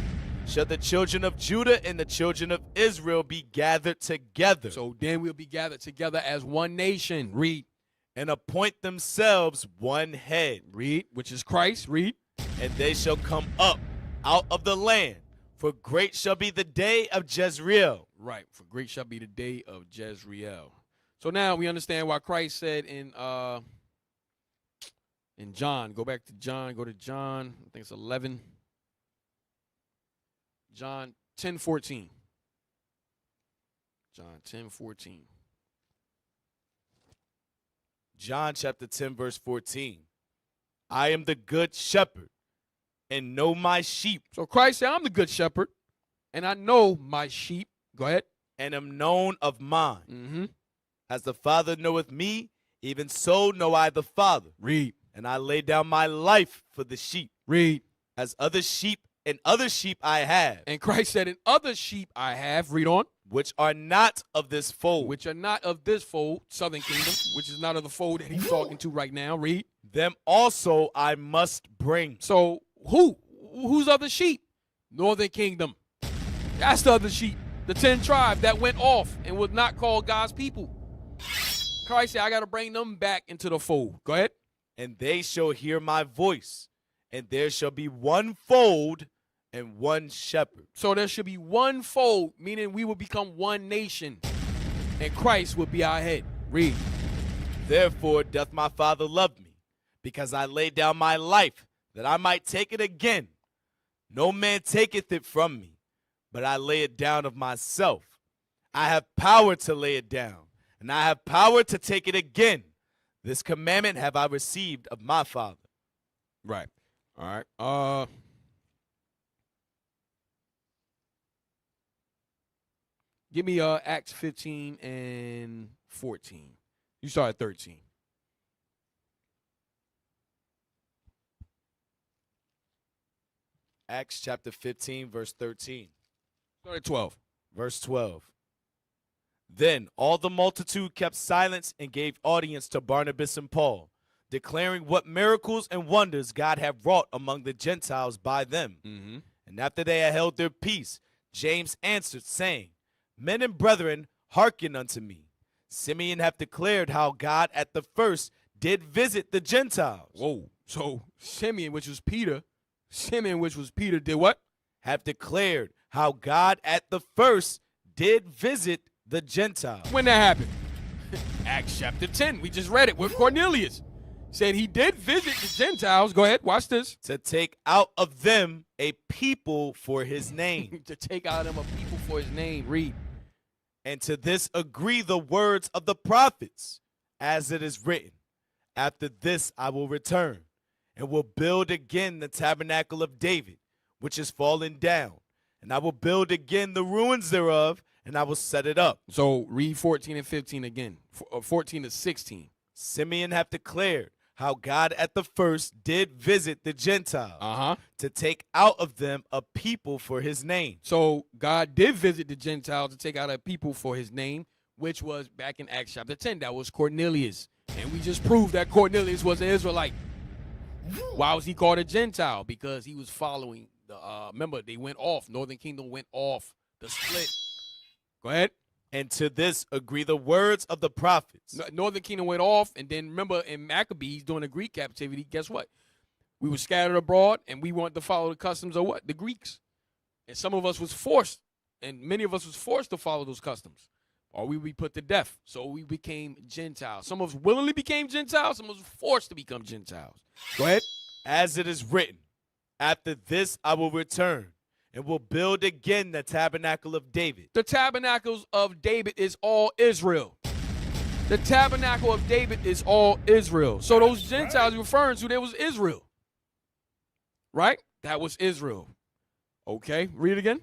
shall the children of Judah and the children of Israel be gathered together. So then we'll be gathered together as one nation. Read. And appoint themselves one head. Read, which is Christ. Read. And they shall come up out of the land. For great shall be the day of Jezreel. Right. For great shall be the day of Jezreel. So now we understand why Christ said in John, go back to John, go to John, I think it's 11. John 10:14. John 10:14. John chapter 10, verse 14. I am the good shepherd, and know my sheep, So Christ said, I'm the good shepherd, and I know my sheep. Go ahead. and am known of mine. Mm-hmm. As the Father knoweth me, even so know I the Father. Read. And I lay down my life for the sheep. Read. As other sheep I have, And Christ said, and other sheep I have, read on, which are not of this fold. which are not of this fold, Southern Kingdom, which is not of the fold that he's talking to right now. Read. Them also I must bring. So who's other sheep? Northern Kingdom. That's the other sheep. The 10 tribes that went off and was not called God's people. Christ said, I got to bring them back into the fold. Go ahead. And they shall hear my voice, and there shall be one fold and one shepherd. So there should be one fold, meaning we will become one nation, and Christ will be our head. Read. Therefore doth my Father love me, because I lay down my life, that I might take it again. No man taketh it from me, but I lay it down of myself. I have power to lay it down, and I have power to take it again. This commandment have I received of my Father. Right. All right. Give me Acts 15 and 14. You start at 13. Acts chapter 15, verse 13. Start at 12. Verse 12. Then all the multitude kept silence and gave audience to Barnabas and Paul, declaring what miracles and wonders God had wrought among the Gentiles by them. Mm-hmm. And after they had held their peace, James answered, saying, Men and brethren, hearken unto me. Simeon hath declared how God at the first did visit the Gentiles. Whoa. So Simeon, which was Peter, did what? Have declared how God at the first did visit the Gentiles. When that happened? Acts chapter 10. We just read it with Cornelius. Said he did visit the Gentiles. Go ahead. Watch this. To take out of them a people for his name. To take out of them a people for his name. Read. And to this agree the words of the prophets, as it is written, After this I will return, and will build again the tabernacle of David, which is fallen down. And I will build again the ruins thereof, and I will set it up. So read 14 and 15 again. 14 to 16. Simeon hath declared how God at the first did visit the Gentiles to take out of them a people for his name. So God did visit the Gentiles to take out a people for his name, which was back in Acts chapter 10. That was Cornelius. And we just proved that Cornelius was an Israelite. Why was he called a Gentile? Because he was following the, remember, they went off. Northern Kingdom went off the split. Go ahead. And to this agree the words of the prophets. Northern Kingdom went off, and then remember in Maccabees during the Greek captivity, guess what? We were scattered abroad, and we wanted to follow the customs of what? The Greeks. And some of us was forced, and many of us was forced to follow those customs, or we would be put to death. So we became Gentiles. Some of us willingly became Gentiles. Some of us were forced to become Gentiles. Go ahead. As it is written, After this I will return, and will build again the tabernacle of David. The tabernacles of David is all Israel. The tabernacle of David is all Israel. So those Gentiles you're referring to, there was Israel. Right? That was Israel. Okay, read it again.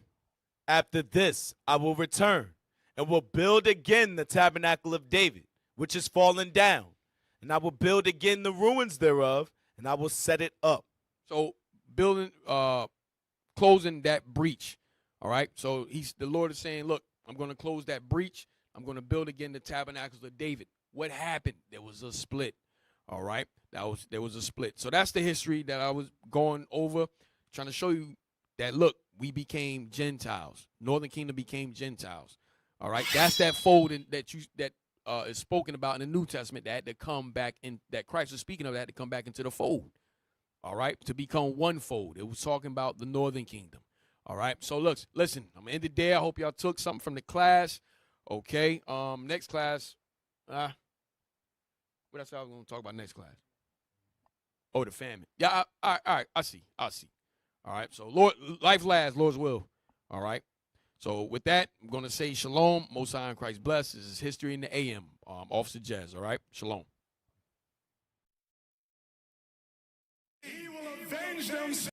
After this I will return, and will build again the tabernacle of David, which is fallen down. and I will build again the ruins thereof, and I will set it up. So building, closing that breach. All right. So the Lord is saying, look, I'm going to close that breach. I'm going to build again the tabernacles of David. What happened? There was a split. All right. There was a split. So that's the history that I was going over, trying to show you that, look, we became Gentiles. Northern Kingdom became Gentiles. All right. That's that fold that is spoken about in the New Testament that had to come back in, that Christ was speaking of, that had to come back into the fold. All right. To become one fold. It was talking about the Northern Kingdom. All right. So listen, I'm gonna end it there. I hope y'all took something from the class. Okay. Next class. What else I was gonna talk about next class? Oh, the famine. Yeah. All right. I see. All right. So Lord, life lasts, Lord's will. All right. So with that, I'm gonna say shalom. Most High in Christ bless. This is History in the AM. Officer Jazz. All right. Shalom. He will avenge them.